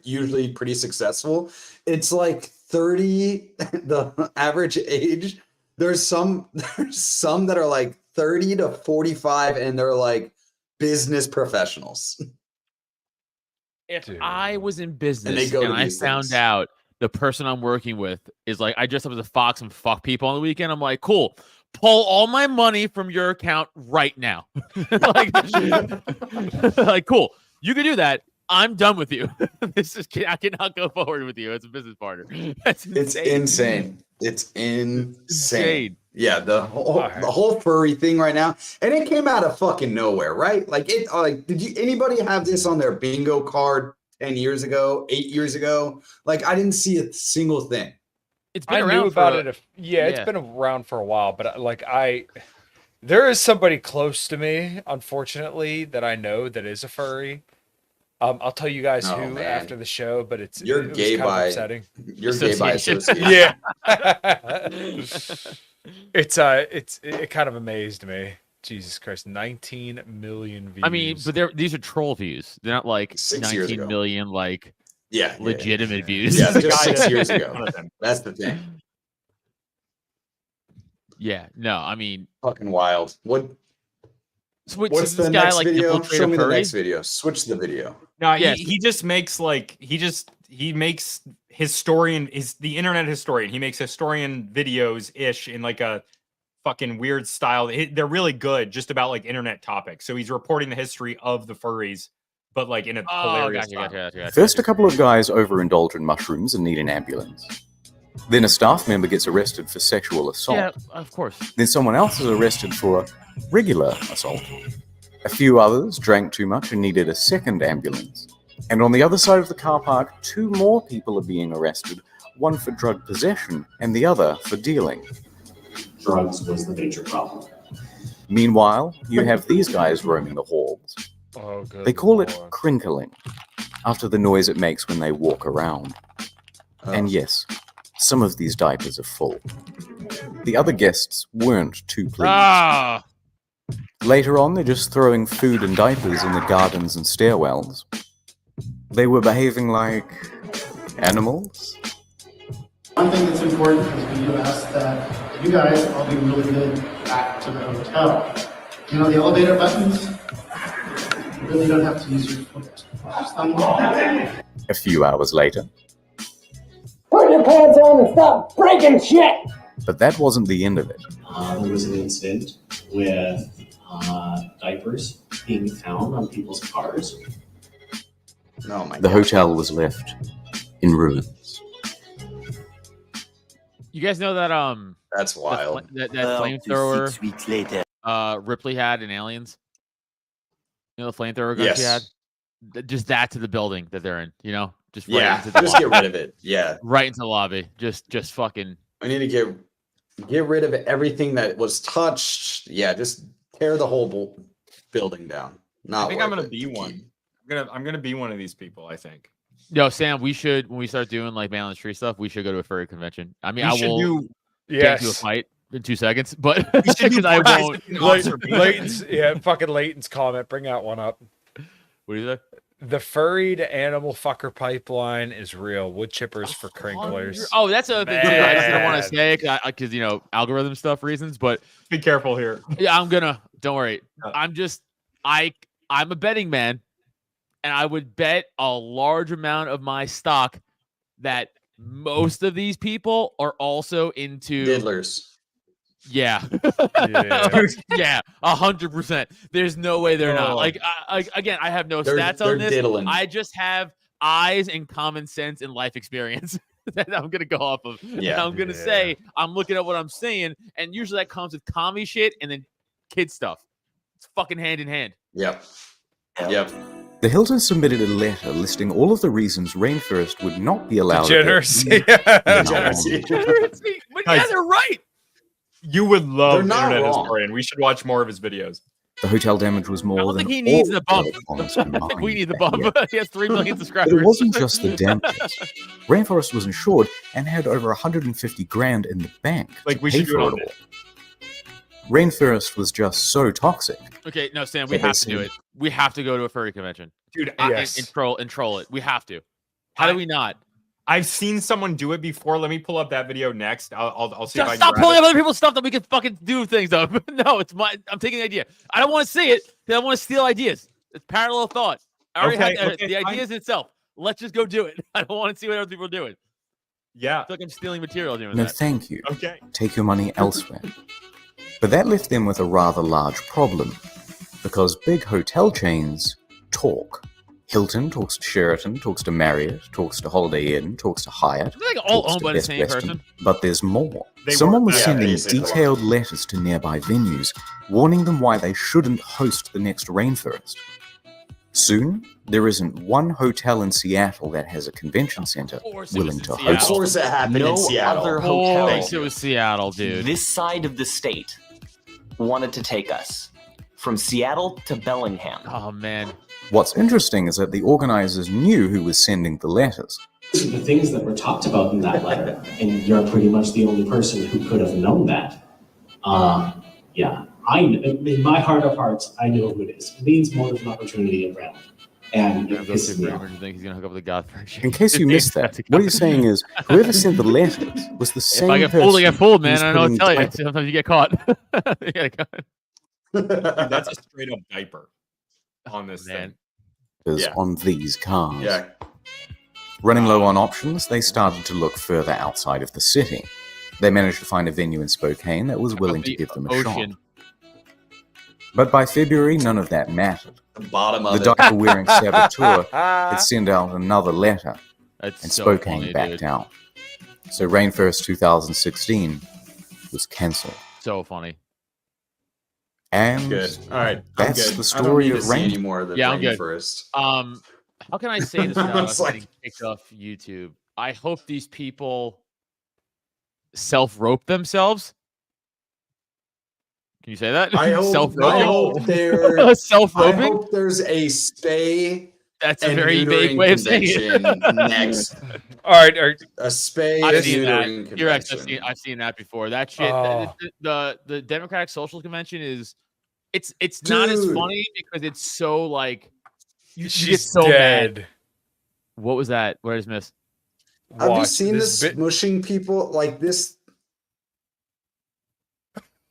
usually pretty successful. It's like 30, the average age. There's some that are like 30 to 45, and they're like business professionals. If Dude. I was in business they go and to I these found things. out the person I'm working with is like, I dressed up as a fox and fuck people on the weekend, I'm like, cool, pull all my money from your account right now. like, cool, you can do that. I'm done with you. I cannot go forward with you as a business partner. That's It's insane. It's insane. Insane. Yeah, the whole furry thing right now, and it came out of fucking nowhere, right? Like did anybody have this on their bingo card 10 years ago, 8 years ago? Like, I didn't see a single thing. It's been I around knew about for it. It's yeah. been around for a while, but there is somebody close to me, unfortunately, that I know that is a furry. I'll tell you guys Oh, who man. after the show, but it You're was gay kind of by upsetting. You're gay by Association. association. Yeah. It kind of amazed me. Jesus Christ, 19 million views. I mean, but these are troll views. They're not like 6 years 19 ago. million like Yeah, legitimate views. Yeah, The just guy 6 that- years ago. That's the thing. Yeah, no, I mean, Fucking wild. so wait, What's so this the guy next like video? infiltrate Show a me the furry? next video. Switch the video. No, Yes. he just makes like he makes historian is the internet historian. He makes historian videos ish in like a fucking weird style. They're really good, just about like internet topics. So he's reporting the history of the furries, but like in a hilarious style. Gotcha. First, a couple of guys overindulge in mushrooms and need an ambulance. Then a staff member gets arrested for sexual assault. Yeah, of course. Then someone else is arrested for a regular assault. A few others drank too much and needed a second ambulance. And on the other side of the car park, 2 more people are being arrested, one for drug possession and the other for dealing. Drugs was the major problem. Meanwhile, you have these guys roaming the halls. Oh, good. They call it Lord. crinkling, after the noise it makes when they walk around. And yes, some of these diapers are full. The other guests weren't too pleased. Ah, Later on, they're just throwing food and diapers in the gardens and stairwells. They were behaving like animals. One thing that's important is we do ask that you guys all be really good back to the hotel. You know the elevator buttons? You really don't have to use your foot. Just thumb them. A few hours later. Put your pants on and stop breaking shit! But that wasn't the end of it. There was an incident with diapers being found on people's cars. Oh my The god. hotel was left in ruins. You guys know that That's wild. that flamethrower 6 weeks later. Ripley had in Aliens? You know the flamethrower gun she had? Just that to the building that they're in, you know? Just right into the just lobby. get rid of it. Yeah. Right into the lobby. Just fucking I need to get rid of everything that was touched. Yeah, just tear the whole building down. I think I'm worth gonna it be to one. keep. I'm gonna be one of these people, I think. Yo, Sam, we should when we start doing like Man on the Tree stuff, we should go to a furry convention. I mean, We I should will do get into a fight in 2 seconds, but we should do because I won't. participant observation. Leighton's fucking Leighton's comment. Bring that one up. What do you say? The furry to animal fucker pipeline is real. Wood chippers for crinklers. Oh, that's another thing too. I just didn't want Man. to say because you know algorithm stuff reasons, but Be careful here. yeah, I'm gonna. Don't worry. I'm a betting man, and I would bet a large amount of my stock that most of these people are also into Diddlers. Yeah. Yeah. Yeah, 100%. There's no way they're not. Oh. Like, again, I have no They're stats on this. diddling. I just have eyes and common sense and life experience that I'm gonna go off of. And Yeah. I'm gonna say I'm looking at what I'm saying, and usually that comes with commie shit and then kid stuff. It's fucking hand in hand. Yep. Yep. The Hilton submitted a letter listing all of the reasons Rainforest would not be allowed. Degeneracy. Degeneracy. But yeah, Guys, they're right. You would love They're not Internet wrong. Historian. We should watch more of his videos. The hotel damage was more I don't than think he needs all the bump. other bonds I think we combined need the that bump. year. He has 3 million But subscribers. it wasn't just the damages. Rainforest was insured and had over 150 grand in the bank. Like, to we pay should do it for on all. Rainforest was just so toxic. Okay, no, Sam, we But they have to do seem- it. We have to go to a furry convention Dude, Yes. and troll it. We have to. How do we not? I've seen someone do it before. Let me pull up that video next. I'll see if I Just can stop grab pulling it. up other people's stuff that we can fucking do things of. No, it's my. I'm taking the idea. I don't want to see it. 'Cause I want to steal ideas. It's parallel thought. I already Okay, have okay, the fine. ideas itself. Let's just go do it. I don't want to see what other people are doing. Yeah. I feel like I'm stealing material doing No, that. thank you. Okay. Take your money elsewhere. But that left them with a rather large problem, because big hotel chains talk. Hilton talks to Sheraton, talks to Marriott, talks to Holiday Inn, talks to Hyatt. They're like all talks owned to by the Best same Western. person. But there's more. They Someone were- was yeah, sending basically. detailed letters to nearby venues, warning them why they shouldn't host the next Rainforest. Soon, there isn't one hotel in Seattle that has a convention center course it willing was to in Of host Seattle. course it happened No in Seattle. other Of hotel course it was Seattle, dude. this side of the state wanted to take us from Seattle to Bellingham. Oh man. What's interesting is that the organizers knew who was sending the letters. These are the things that were talked about in that letter, and you're pretty much the only person who could have known that. Yeah, in my heart of hearts, I know who it is. Lean's motive and opportunity of round, and it Go pisses super me off. emergency think he's gonna hook up with the Godfrey. In case you missed that, what he's saying is whoever sent the letters was the If same I get person. fooled, I get fooled, who man. was I don't know what to putting tell you. diapers- Sometimes you get caught. You gotta go. Dude, that's a straight up diaper on this Man. thing. Yeah. on these cars. Yeah. Running low on options, they started to look further outside of the city. They managed to find a venue in Spokane that was willing to The give them a shot. ocean. But by February, none of that mattered. The bottom The of it. diaper-wearing saboteur had sent out another letter, That's and so Spokane funny, backed dude. out. So Rainforest 2016 was cancelled. So funny. And Good. All right. I'm That's good. the I don't story need of to see Rain- any more of the Yeah, I'm good. Rainforest. How can I say this without It's us like- getting kicked off YouTube? I hope these people self-rope themselves. Can you say that? I hope Self-roping? there. I Self-roping? hope there's a spay That's a and very vague neutering way of saying convention it. next. All right. A spay I've and seen that. neutering You're right. convention. I've seen that before. That shit. Oh. The Democratic Socialist Convention is it's not as Dude. funny because it's so like you get She's so mad. dead. What was that? What did I just miss? Have you Watch seen this bit- mushing people like this?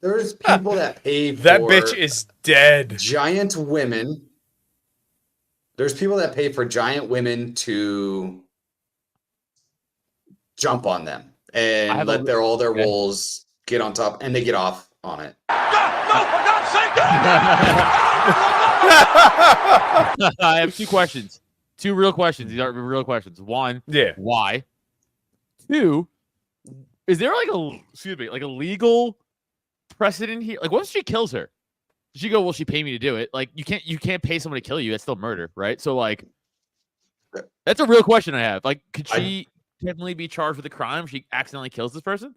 There's people that pay for That bitch is dead. giant women. There's people that pay for giant women to jump on them I and have a let li- their all their okay. wolves get on top, and they get off on it. I have two questions. Two real questions. These are real questions. One, Yeah. why? Two, Is there like a legal precedent here? Like, what if she kills her? Does she go, "Will she pay me to do it?" Like, you can't pay someone to kill you. That's still murder, right? So like, that's a real question I have. Like, could she definitely be charged with a crime if she accidentally kills this person?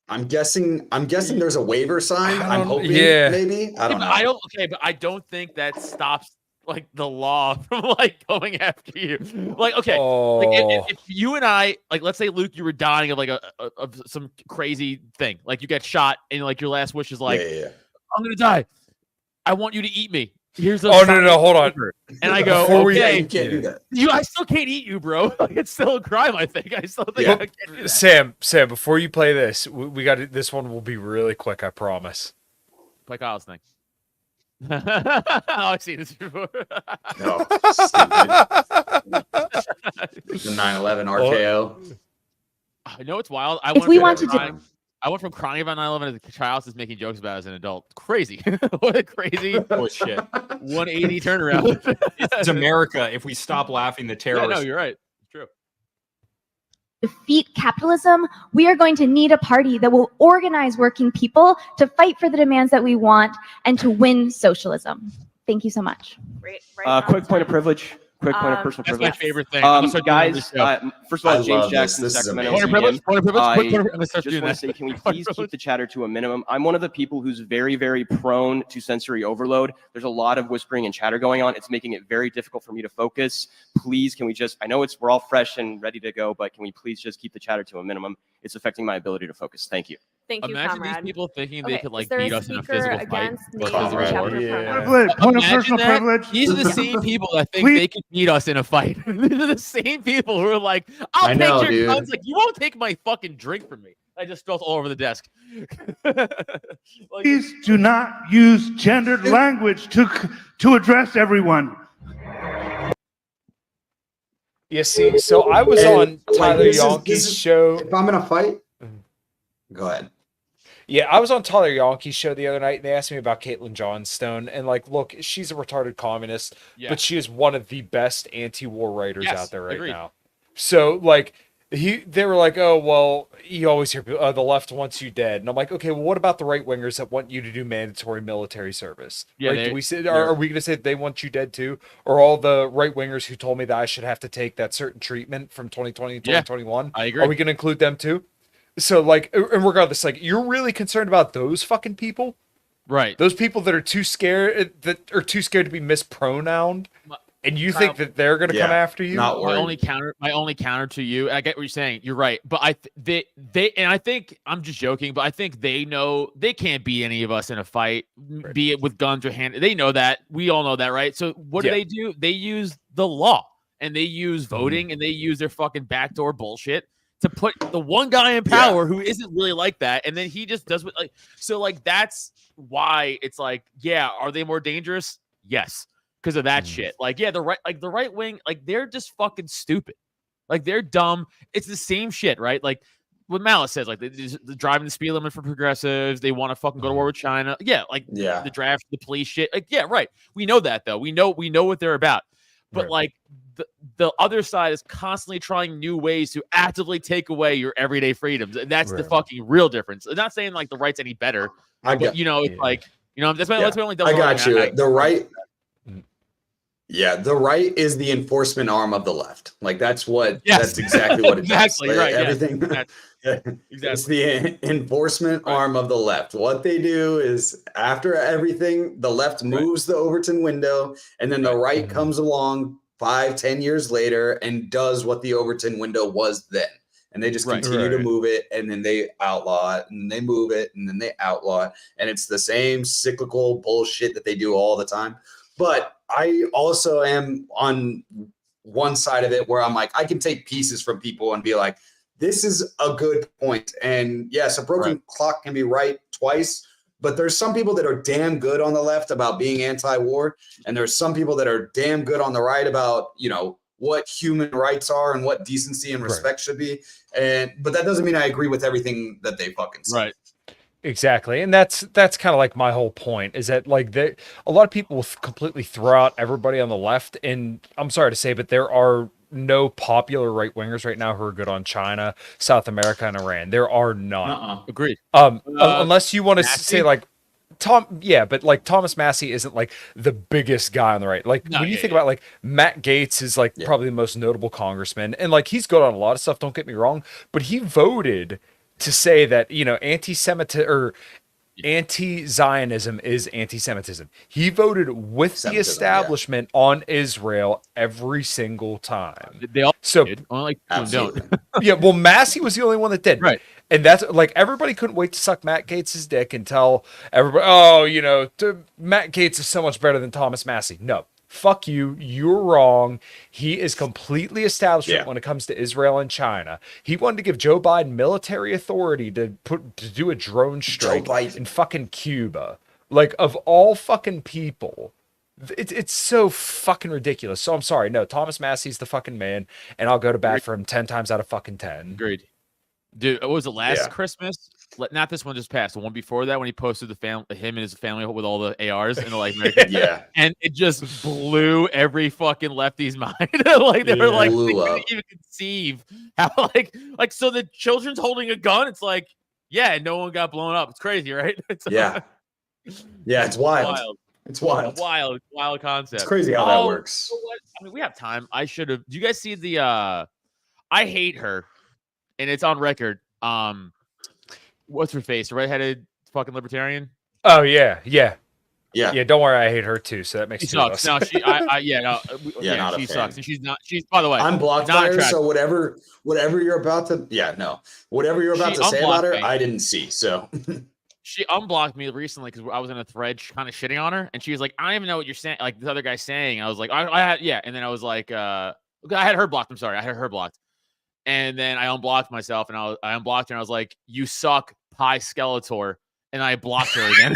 I'm guessing there's a waiver sign. I'm hoping yeah. maybe. I don't know. But I don't think that stops like the law from like going after you. Like, okay, like if you and I, like, let's say, Luke, you were dying of like of some crazy thing, like you get shot and like your last wish is like, I'm gonna die. I want you to eat me. Here's the no, hold on. And I go, you can't do that. I still can't eat you, bro. Like, it's still a crime. I think. I still think I can't do that. Sam, before you play this, we got this one will be really quick. I promise. Play Kyle's thing. Oh, I've seen this before. No, the 9/11 RKO. I know it's wild. I went from crying about 9/11 to Charles is making jokes about it as an adult. Crazy. What a crazy bullshit. 180 turnaround. It's America. If we stop laughing, the terrorists. Yeah, no, you're right. It's true. Defeat capitalism, we are going to need a party that will organize working people to fight for the demands that we want and to win socialism. Thank you so much. Quick point of privilege. Quick point of personal privilege. That's my favorite thing. Guys, first of all, James Jackson, Sacramento. Point of privilege. Just want to say, can we please keep the chatter to a minimum? I'm one of the people who's very, very prone to sensory overload. There's a lot of whispering and chatter going on. It's making it very difficult for me to focus. Please, can we just, I know we're all fresh and ready to go, but can we please just keep the chatter to a minimum? It's affecting my ability to focus. Thank you. Thank you, Imagine comrade. these people thinking they could like is there beat a us in a speaker physical fight. against names and chapter Privilege. Point of personal privilege. These are the same people that think they could beat us in a fight. These are the same people who are like, I'll take your guns. Like, you won't take my fucking drink from me. I just spilled all over the desk. Please do not use gendered language to address everyone. Yeah, see, so I was on Tyler Yonke's show. If I'm in a fight, go ahead. Yeah, I was on Tyler Yonke's show the other night, and they asked me about Caitlin Johnstone. And, like, look, she's a retarded communist, but she is one of the best anti-war writers out there right now. So, like, they were like, oh, well, you always hear people, the left wants you dead. And I'm like, okay, well, what about the right-wingers that want you to do mandatory military service? Yeah, right? Are we going to say they want you dead too? Or all the right-wingers who told me that I should have to take that certain treatment from 2020 and 2021? I agree. Are we going to include them too? So, like, and regardless, like, you're really concerned about those fucking people? Right. Those people that are too scared to be mispronounced? And you think that they're going to come after you? Not worried. My only counter to you, and I get what you're saying. You're right, but I think I'm just joking, but I think they know they can't beat any of us in a fight, be it with guns or hand. They know that. We all know that, right? So what do? They use the law, and they use voting, and they use their fucking backdoor bullshit to put the one guy in power who isn't really like that, and then he just does what like. So like that's why it's like, yeah, are they more dangerous? Yes. Because of that shit. Like, yeah, the right wing, like, they're just fucking stupid. Like, they're dumb. It's the same shit, right? Like what Malice says, like, they're driving the speed limit for progressives. They want to fucking go to war with China. Yeah, like the draft, the police shit. Like, yeah, right. We know that though. We know what they're about. But like the other side is constantly trying new ways to actively take away your everyday freedoms. And that's the fucking real difference. I'm not saying like the right's any better. But you know, it's like, you know, that's my only I got you. The right. Yeah, the right is the enforcement arm of the left. Like that's exactly what it is. Exactly, right. Everything. It's the enforcement arm of the left. What they do is after everything, the left moves the Overton window, and then the right comes along 5-10 years later and does what the Overton window was then. And they just continue to move it, and then they outlaw it, and they move it, and then they outlaw it. And it's the same cyclical bullshit that they do all the time. But I also am on one side of it where I'm like, I can take pieces from people and be like, this is a good point. And yes, a broken clock can be right twice, but there's some people that are damn good on the left about being anti-war. And there's some people that are damn good on the right about, you know, what human rights are and what decency and respect should be. But that doesn't mean I agree with everything that they fucking say. Right. Exactly. And that's kind of like my whole point is that like a lot of people will completely throw out everybody on the left. And I'm sorry to say, but there are no popular right wingers right now who are good on China, South America, and Iran. There are none. Agreed. Unless you want to Massey? say like but like Thomas Massey isn't like the biggest guy on the right. Like when you think about like Matt Gaetz is like probably the most notable congressman, and like he's good on a lot of stuff. Don't get me wrong, but he voted to say that anti-Zionism is anti-Semitism. He voted with the establishment on Israel every single time. They all so did. Only like two don't. yeah, well, Massey was the only one that did. Right. And that's like everybody couldn't wait to suck Matt Gaetz' dick and tell everybody, oh, Matt Gaetz is so much better than Thomas Massey. No, fuck you. You're wrong. He is completely establishment when it comes to Israel and China. He wanted to give Joe Biden military authority to do a drone strike in fucking Cuba. Like, of all fucking people. It's so fucking ridiculous. So I'm sorry. No, Thomas Massey's the fucking man, and I'll go to bat for him 10 times out of fucking 10. Agreed. Dude, what was it last Christmas? Not this one just passed. The one before that when he posted him and his family with all the ARs and like and it just blew every fucking lefty's mind. Like they were like they couldn't even conceive how like so the children's holding a gun. It's like no one got blown up. It's crazy, right? It's it's wild. It's wild. Wild concept. It's crazy how that works. You know what? I mean, we have time. I should have. Do you guys see the? I hate her. And it's on record. What's her face? The redheaded fucking libertarian. Oh yeah. Don't worry, I hate her too. So that makes she sucks. No, she. She sucks, and she's not. She's by the way. I'm blocked by her, so whatever you're about to. Whatever you're about to say about her, I didn't see. So. She unblocked me recently because I was in a thread kind of shitting on her, and she was like, "I don't even know what you're saying." Like this other guy saying, I was like, "I had and then I was like, I had her blocked. I'm sorry, I had her blocked. And then I unblocked myself, and I unblocked her, and I was like, "You suck, Pi Skeletor," and I blocked her again.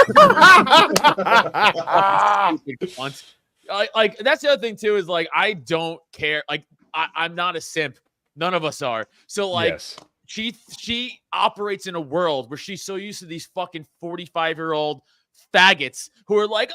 Like that's the other thing too is like I don't care. Like I'm not a simp. None of us are. So like she operates in a world where she's so used to these fucking 45-year-old faggots who are like,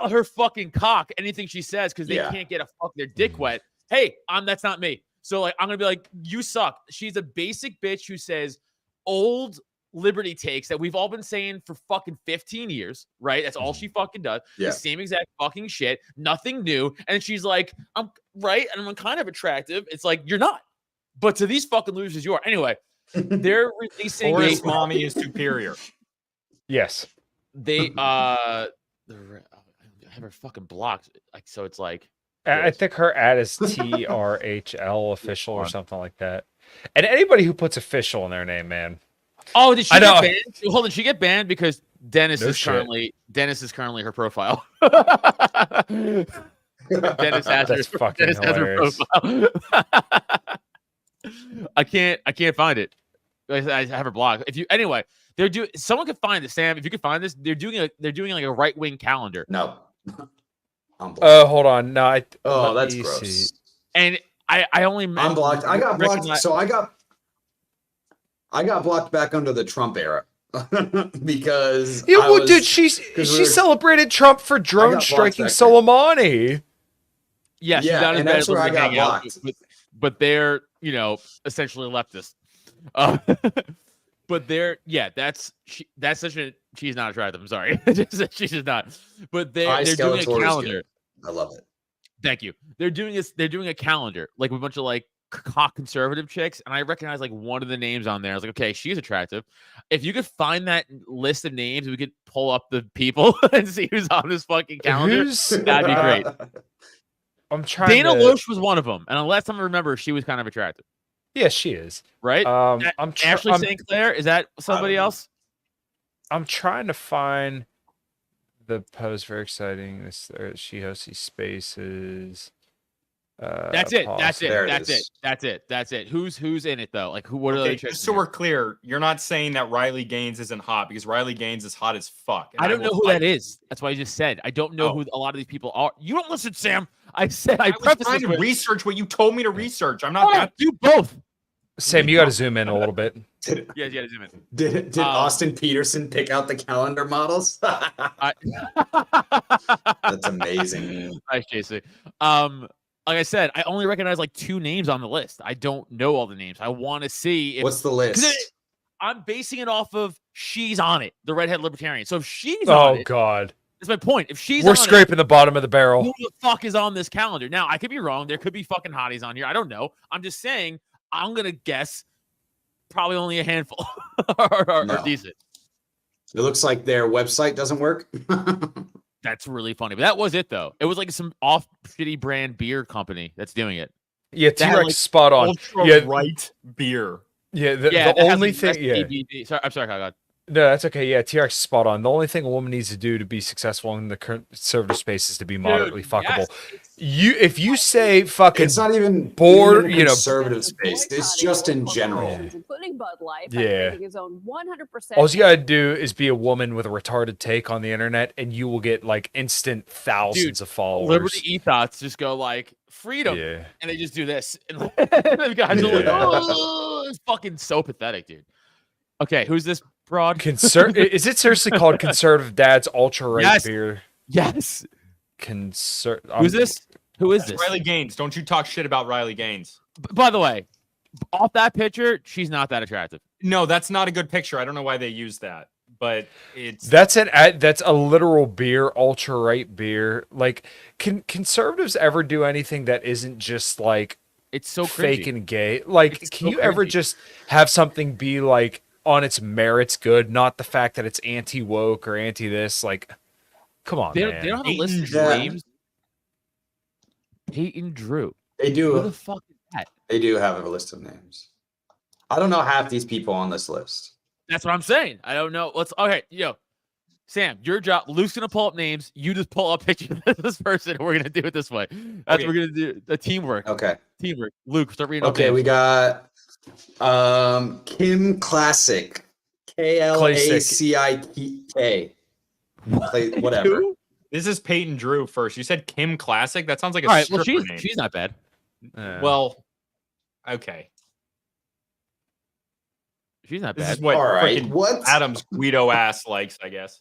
her fucking cock. Anything she says because they can't get their dick wet. Hey, that's not me. So like I'm gonna be like, you suck. She's a basic bitch who says old liberty takes that we've all been saying for fucking 15 years, right? That's all she fucking does. The same exact fucking shit, nothing new. And she's like, I'm right, and I'm kind of attractive. It's like you're not, but to these fucking losers, you are. Anyway, they're releasing. Forrest mommy is superior. Yes, they I have her fucking blocked. Like so, it's like. I think her ad is TRHL official or something like that. And anybody who puts official in their name, man. Oh, did she get banned? Hold on, did she get banned because Dennis is currently her profile. Dennis has her profile. I can't find it. I have her blocked. Someone could find it, Sam. If you could find this, they're doing like a right-wing calendar. No. Hold on. No, that's gross. See. And I only I'm blocked. I got blocked. So I got blocked back under the Trump era because she celebrated Trump for drone striking Soleimani. Yeah, she's not as bad as I got blocked. But they're essentially leftist. But she's not attractive. I'm sorry. She's just not. But they're doing a calendar. I love it. Thank you. They're doing a calendar like with a bunch of like cock conservative chicks, and I recognize like one of the names on there. I was like, okay, she's attractive. If you could find that list of names, we could pull up the people and see who's on this fucking calendar. That'd be great. I'm trying. Dana Loesch was one of them, and last time I remember, she was kind of attractive. Yes, she is. Right? Ashley St. Clair, is that somebody else? I'm trying to find the post. Very exciting. She hosts these spaces. That's it. Who's in it though? Like who? What are they? Just so we're clear, you're not saying that Riley Gaines isn't hot because Riley Gaines is hot as fuck. I don't know who that is. That's why I just said I don't know who a lot of these people are. You don't listen, Sam. I said I was trying to research what you told me to research. I'm not. Do both. Sam, you got to zoom in a little bit. Yeah, you got to zoom in. Did Austin Peterson pick out the calendar models? That's amazing. Nice, JC. like I said, I only recognize like 2 names on the list. I don't know all the names. I want to see if, What's the list? I'm basing it off of she's on it, the redhead libertarian. So if she's on it, God. that's my point. If she's We're on scraping the bottom of the barrel. who the fuck is on this calendar? Now, I could be wrong. There could be fucking hotties on here. I don't know. I'm just saying, I'm going to guess probably only a handful are decent. It looks like their website doesn't work. That's really funny. But that was it, though. It was like some off shitty brand beer company that's doing it. Yeah, That had, T-Rex like, spot on. Ultra Yeah, right beer. yeah. Yeah, The that has, only like, thing, less yeah. ABV. Sorry, I'm sorry, God. No, that's okay. Yeah, T-Rex is spot on. The only thing a woman needs to do to be successful in the conservative space is to be moderately fuckable. yes. If you say fucking It's not even bored, in a you know. conservative space. It's just in general. including Bud Light, Yeah. his own 100%. All you gotta do is be a woman with a retarded take on the internet, and you will get like instant thousands of followers. Liberty ethos just go like freedom, Yeah. and they just do this, and the guys are like, Yeah. "Oh, it's fucking so pathetic, dude." Okay, who's this broad? Is it seriously called Conservative Dad's Ultra Right Yes. Beer? Yes. Who's this? Who is That's this? Riley Gaines. Don't you talk shit about Riley Gaines. By the way, off that picture, she's not that attractive. No, that's not a good picture. I don't know why they use that, but it's That's a literal beer, ultra right beer. Like, can conservatives ever do anything that isn't just like It's so fake cringy. and gay? Like, It's can so you ever cringy. just have something be like on its merits good, not the fact that it's anti woke or anti this? Like, come on, They man. don't have a list of Yeah. names. Peyton Drew. They Who the do. fuck is that? They do have a list of names. I don't know half these people on this list. That's what I'm saying. I don't know. Okay, Sam, your job. Luke's gonna pull up names. You just pull up pictures of this person. And we're gonna do it this way. That's what we're gonna do. The teamwork. Okay. Teamwork. Luke, start reading. Okay, we got Kim Classic. KLACIK. Whatever. Who? this is Peyton Drew first. You said Kim Classic. That sounds like a All right. Well, stripper name. she's not bad. Well, okay. She's not This bad. is what All right, freaking what? Adam's Guido ass likes, I guess.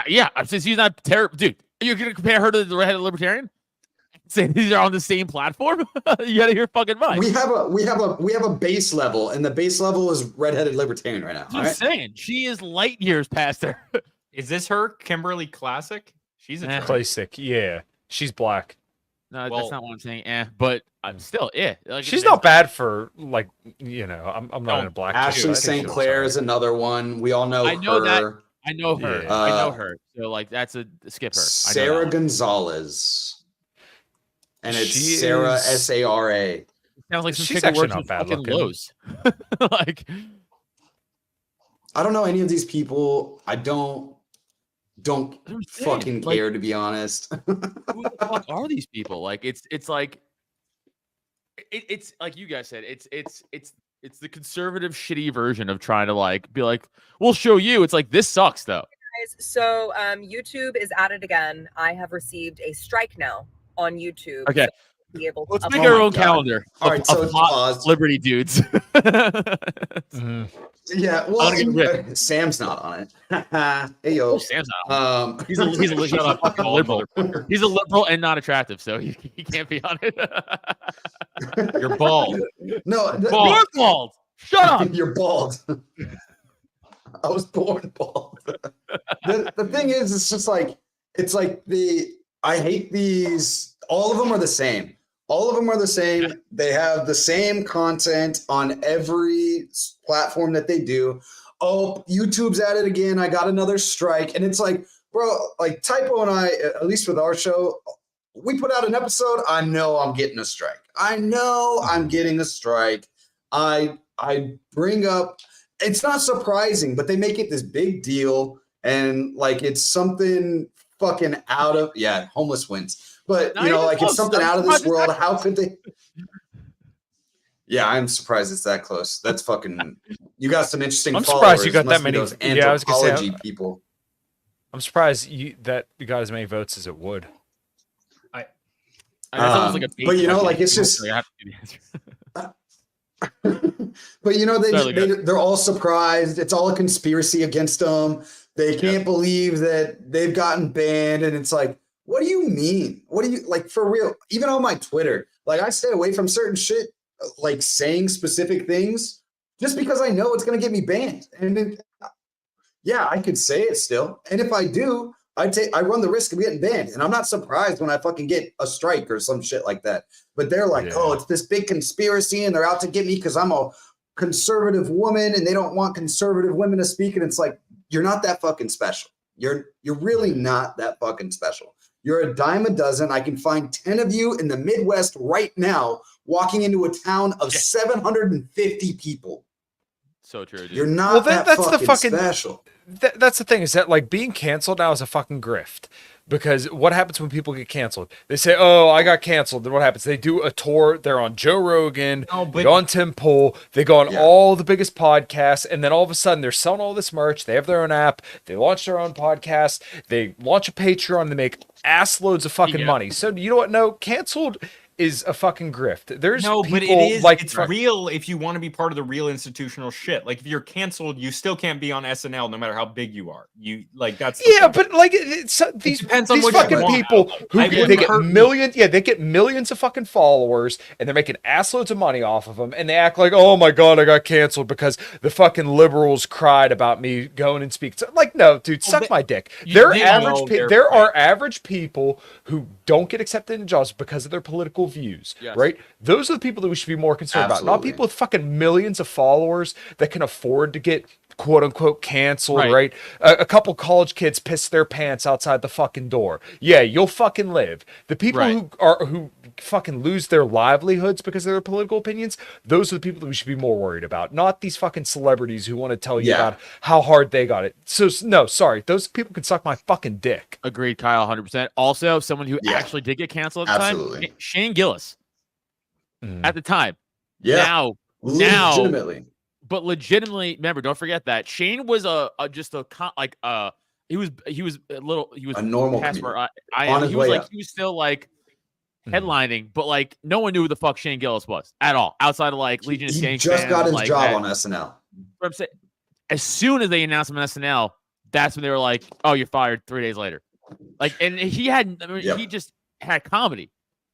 Yeah, since she's not terrible, dude. You're gonna compare her to the redheaded libertarian? Saying these are on the same platform? You gotta hear fucking mind. We have a base level, and the base level is redheaded libertarian right now. I'm All right? saying she is light years past her. Is this her, Kimberly Classic? She's a Classic, yeah. She's black. No, Well- that's not what I'm saying. But I'm still, Like, She's not bad for like, I'm not in a black. Ashley St. Clair is another one. We all know I know her. that. I know her. Yeah. I know her. So like, that's a skip her. I know Sarah that one. Gonzalez. And it's She Sarah is- SARA. Sounds like some She's chick who actually works not in bad fucking looking. Lowe's. Like, I don't know any of these people. I don't That's what I'm saying. fucking Like, care, to be honest. who the fuck are these people? Like, it's like, it's like you guys said. It's the conservative shitty version of trying to like be like, we'll show you. It's like, this sucks though. So YouTube is at it again. I have received a strike now on YouTube. Okay. So be able to Let's upload make Oh our my own God. calendar. All right, so of it's hot paused. Liberty dudes. Yeah, I wanna get well, Sam's not on it. Hey yo, Sam's not. um, He's a shut up, fucking liberal. He's a liberal and not attractive, so he can't be on it. You're bald. no, You're bald. Shut up. You're bald. I was born bald. The thing is, it's just like I hate these. All of them are the same. All of them are the same. They have the same content on every platform that they do. Oh, YouTube's at it again. I got another strike. And it's like, bro, like Typo and I, at least with our show, we put out an episode. I know I'm getting a strike. I know I'm getting a strike. I bring up, it's not surprising, but they make it this big deal. And like, it's something fucking out of, homeless wins. But, Not you know, even like close. it's something I'm out of this surprised it's world. How could they? Yeah, I'm surprised it's that close. That's fucking, you got some interesting I'm followers. surprised you got Must that be many. those Yeah, I was gonna say, anthropology people. I'm surprised that you got as many votes as it would. I mean, it's almost like a bait But you know, question. like it's just, I have to do the answer. but you know, Sorry, they're all surprised. It's all a conspiracy against them. They can't believe that they've gotten banned, and it's like, What do you mean? What do you like for real? Even on my Twitter, like I stay away from certain shit, like saying specific things, just because I know it's gonna get me banned. And then, yeah, I could say it still, and if I do, I run the risk of getting banned. And I'm not surprised when I fucking get a strike or some shit like that. But they're like, oh, it's this big conspiracy, and they're out to get me because I'm a conservative woman, and they don't want conservative women to speak. And it's like, you're not that fucking special. You're really not that fucking special. You're a dime a dozen. I can find 10 of you in the Midwest right now walking into a town of 750 people. So true, dude. You're not that's the fucking special. That's the thing, is that like being canceled now is a fucking grift. Because what happens when people get canceled? They say, oh, I got canceled. Then what happens? They do a tour. They're on Joe Rogan. They go on Tim Pool. They go on all the biggest podcasts. And then all of a sudden, they're selling all this merch. They have their own app. They launch their own podcast. They launch a Patreon. They make ass loads of fucking money. So you know what? No, canceled is a fucking grift. There's no, people but it is like it's real if you want to be part of the real institutional shit. Like if you're canceled, you still can't be on SNL no matter how big you are. You like that's but like these fucking people who they get millions, they get millions of fucking followers and they're making assloads of money off of them, and they act like, oh my god, I got canceled because the fucking liberals cried about me going and speaking. So, like, no, dude, suck my dick. There are average people who don't get accepted in jobs because of their political views, right? Those are the people that we should be more concerned about, not people with fucking millions of followers that can afford to get quote unquote canceled, right? A couple college kids piss their pants outside the fucking door. Yeah, you'll fucking live. The people who fucking lose their livelihoods because of their political opinions, those are the people that we should be more worried about, not these fucking celebrities who want to tell you about how hard they got it. So no, sorry, those people can suck my fucking dick. Agreed, Kyle, 100%. Also, someone who actually did get canceled at the time, Shane Gillis. At the time. Now, but legitimately, remember, don't forget that Shane was he was a normal comedian. He was still like headlining, but like no one knew who the fuck Shane Gillis was at all outside of like Legion of Skanks. He just got his job on SNL. But I'm saying, as soon as they announced him on SNL, that's when they were like, "Oh, you're fired." 3 days later, like, and he just had comedy.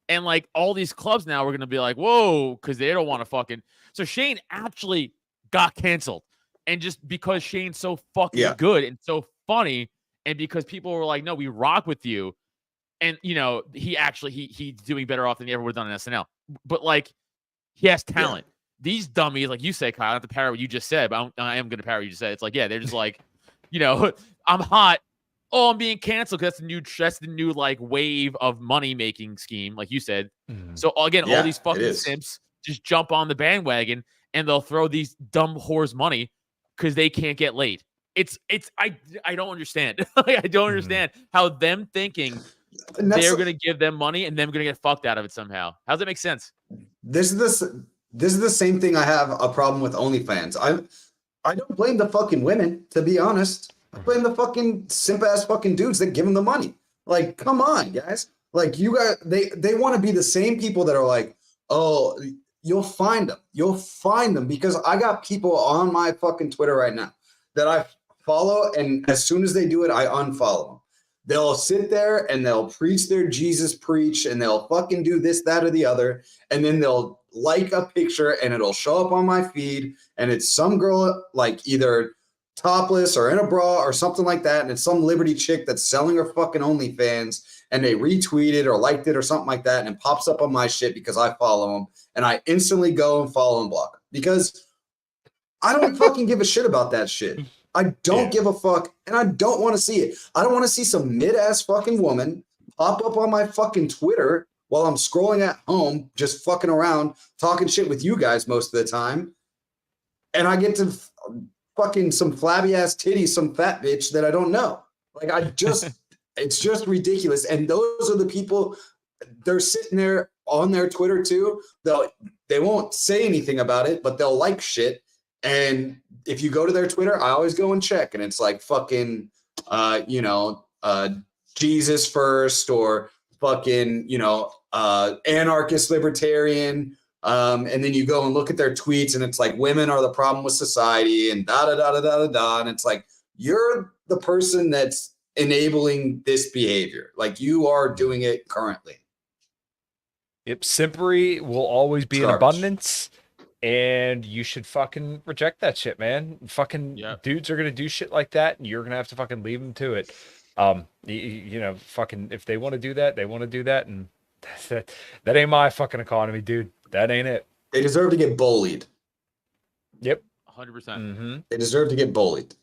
And like all these clubs now are going to be like, whoa, because they don't want to fucking. So Shane actually got canceled. And just because Shane's so fucking good and so funny, and because people were like, no, we rock with you. And, you know, he's doing better off than he ever would have done on SNL. But like, he has talent. These dummies, like you say, Kyle, I don't have to parrot what you just said, but I am going to parrot what you just said. It's like, yeah, they're just like, you know, I'm hot. Oh, I'm being canceled because that's the new like wave of money making scheme, like you said. So again, all these fucking simps just jump on the bandwagon and they'll throw these dumb whores money because they can't get laid. I don't understand. I don't understand how them thinking they're gonna give them money and them gonna get fucked out of it somehow. How does that make sense? This is the same thing I have a problem with OnlyFans. I don't blame the fucking women, to be honest. I blame the fucking simp ass fucking dudes that give them the money. Like, come on, guys. Like, you guys, they want to be the same people that are like, oh, you'll find them. You'll find them, because I got people on my fucking Twitter right now that I follow, and as soon as they do it, I unfollow them. They'll sit there and they'll preach their Jesus preach, and they'll fucking do this, that, or the other, and then they'll like a picture and it'll show up on my feed, and it's some girl like either topless or in a bra or something like that, and it's some Liberty chick that's selling her fucking OnlyFans, and they retweet it or liked it or something like that, and it pops up on my shit because I follow them, and I instantly go and follow and block them, because I don't fucking give a shit about that shit. I don't give a fuck, and I don't want to see it. I don't want to see some mid-ass fucking woman pop up on my fucking Twitter while I'm scrolling at home, just fucking around, talking shit with you guys most of the time, and I get to fucking some flabby ass titties, some fat bitch that I don't know. Like, it's just ridiculous. And those are the people, they're sitting there on their Twitter too. They won't say anything about it, but they'll like shit. And if you go to their Twitter, I always go and check, and it's like fucking, Jesus first, or fucking, anarchist libertarian. And then you go and look at their tweets, and it's like, women are the problem with society, and da da da da da da da. And it's like, you're the person that's enabling this behavior. Like you are doing it currently. Yep, simpery will always be in Garbage. abundance, and you should fucking reject that shit, man. Fucking dudes are gonna do shit like that, and you're gonna have to fucking leave them to it. You know, fucking if they want to do that, they want to do that, and that ain't my fucking economy, dude. That ain't it. They deserve to get bullied. Yep, 100%. They deserve to get bullied.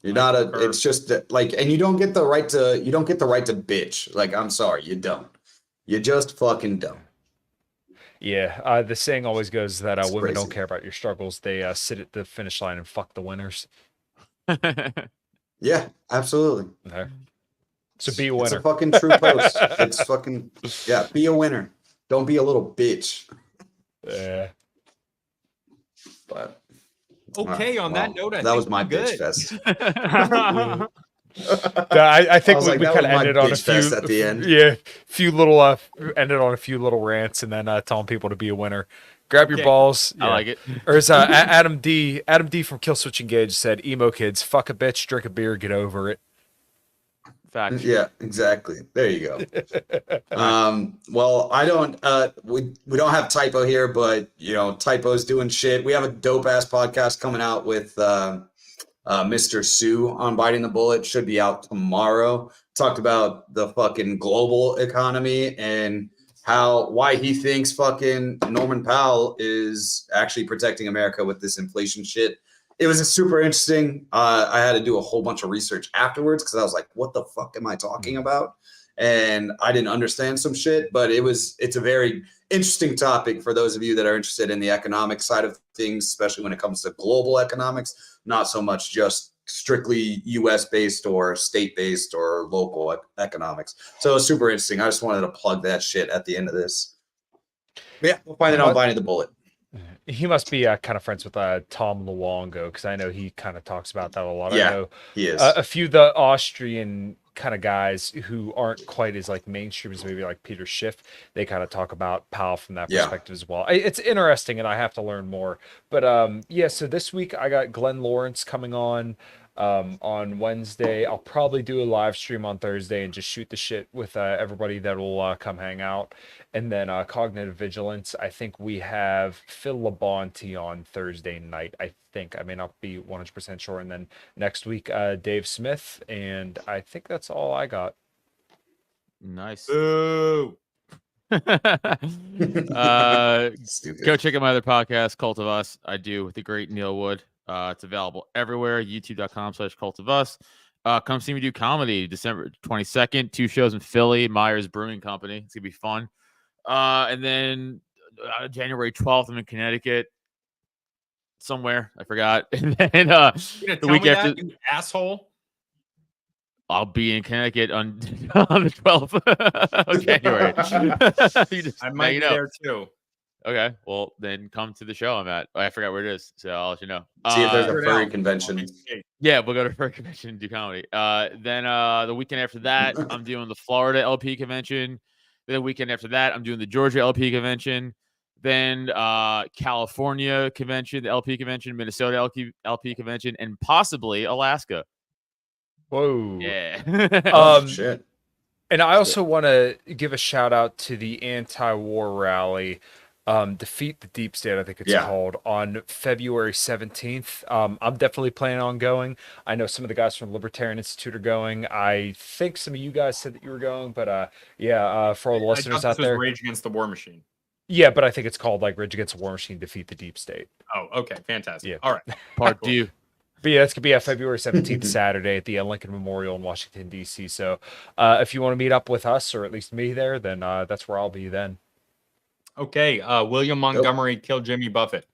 You're not a. It's just that, like, and you don't get the right to. You don't get the right to bitch. Like, I'm sorry, you don't. You just fucking don't. Yeah, the saying always goes that women crazy. don't care about your struggles. They sit at the finish line and fuck the winners. Yeah, absolutely. Okay. So be a winner. It's a fucking true post. It's fucking be a winner. Don't be a little bitch. Yeah. But Okay, on that note, I that think was my we're bitch good. fest. I think was we like, that kind was of my ended on a bitch fest few at the end. Yeah, few little ended on a few little rants, and then telling people to be a winner. Grab your Okay. balls. I like it. Or as Adam D from Killswitch Engage said, "Emo kids, fuck a bitch, drink a beer, get over it." Fact. Yeah, exactly. There you go. Well, I don't we don't have Typo here, but you know, Typo's doing shit. We have a dope ass podcast coming out with Mr. Sue on Biting the Bullet. Should be out tomorrow. Talked about the fucking global economy and why he thinks fucking Norman Powell is actually protecting America with this inflation shit. It was super interesting. I had to do a whole bunch of research afterwards because I was like, what the fuck am I talking about? And I didn't understand some shit, but it's a very interesting topic for those of you that are interested in the economic side of things, especially when it comes to global economics, not so much just strictly US based or state based or local economics. So it's super interesting. I just wanted to plug that shit at the end of this. But yeah, we'll find it on Biting the Bullet. He must be kind of friends with Tom Luongo, because I know he kind of talks about that a lot. Yeah, I know he is. A few of the Austrian kind of guys who aren't quite as like mainstream as maybe like Peter Schiff. They kind of talk about Powell from that perspective as well. It's interesting, and I have to learn more. But so this week I got Glenn Lawrence coming on Wednesday. I'll probably do a live stream on Thursday and just shoot the shit with everybody that will come hang out. And then Cognitive Vigilance, I think we have Phil Labonte on Thursday night. I think. I may not be 100% sure. And then next week, Dave Smith. And I think that's all I got. Nice. Boo. Go check out my other podcast, Cult of Us. I do with the great Neil Wood. It's available everywhere. YouTube.com/Cult of Us. Come see me do comedy December 22nd. 2 shows in Philly, Myers Brewing Company. It's gonna be fun. And then January 12th, I'm in Connecticut somewhere. I forgot. And then the week after, you asshole. I'll be in Connecticut on the 12th of January. I might be there too. Okay, well then come to the show I'm at. I forgot where it is, so I'll let you know. See if there's a furry convention. Yeah, we'll go to a furry convention and do comedy. Then the weekend after that, I'm doing the Florida LP convention. Then the weekend after that, I'm doing the Georgia LP convention. Then California convention, the LP convention, Minnesota LP convention, and possibly Alaska. Whoa. Yeah. Shit. And I also want to give a shout out to the anti-war rally, Defeat the Deep State, I think it's called, on February 17th. I'm definitely planning on going. I know some of the guys from Libertarian Institute are going. I think some of you guys said that you were going, but for all the listeners out there. Rage Against the War Machine. Yeah, but I think it's called like Rage Against the War Machine, Defeat the Deep State. Oh, okay. Fantastic. Yeah. All right. Part 2. But yeah, it's going to be February 17th, Saturday at the Lincoln Memorial in Washington, D.C. So if you want to meet up with us, or at least me there, then that's where I'll be then. Okay. William Montgomery killed Jimmy Buffett.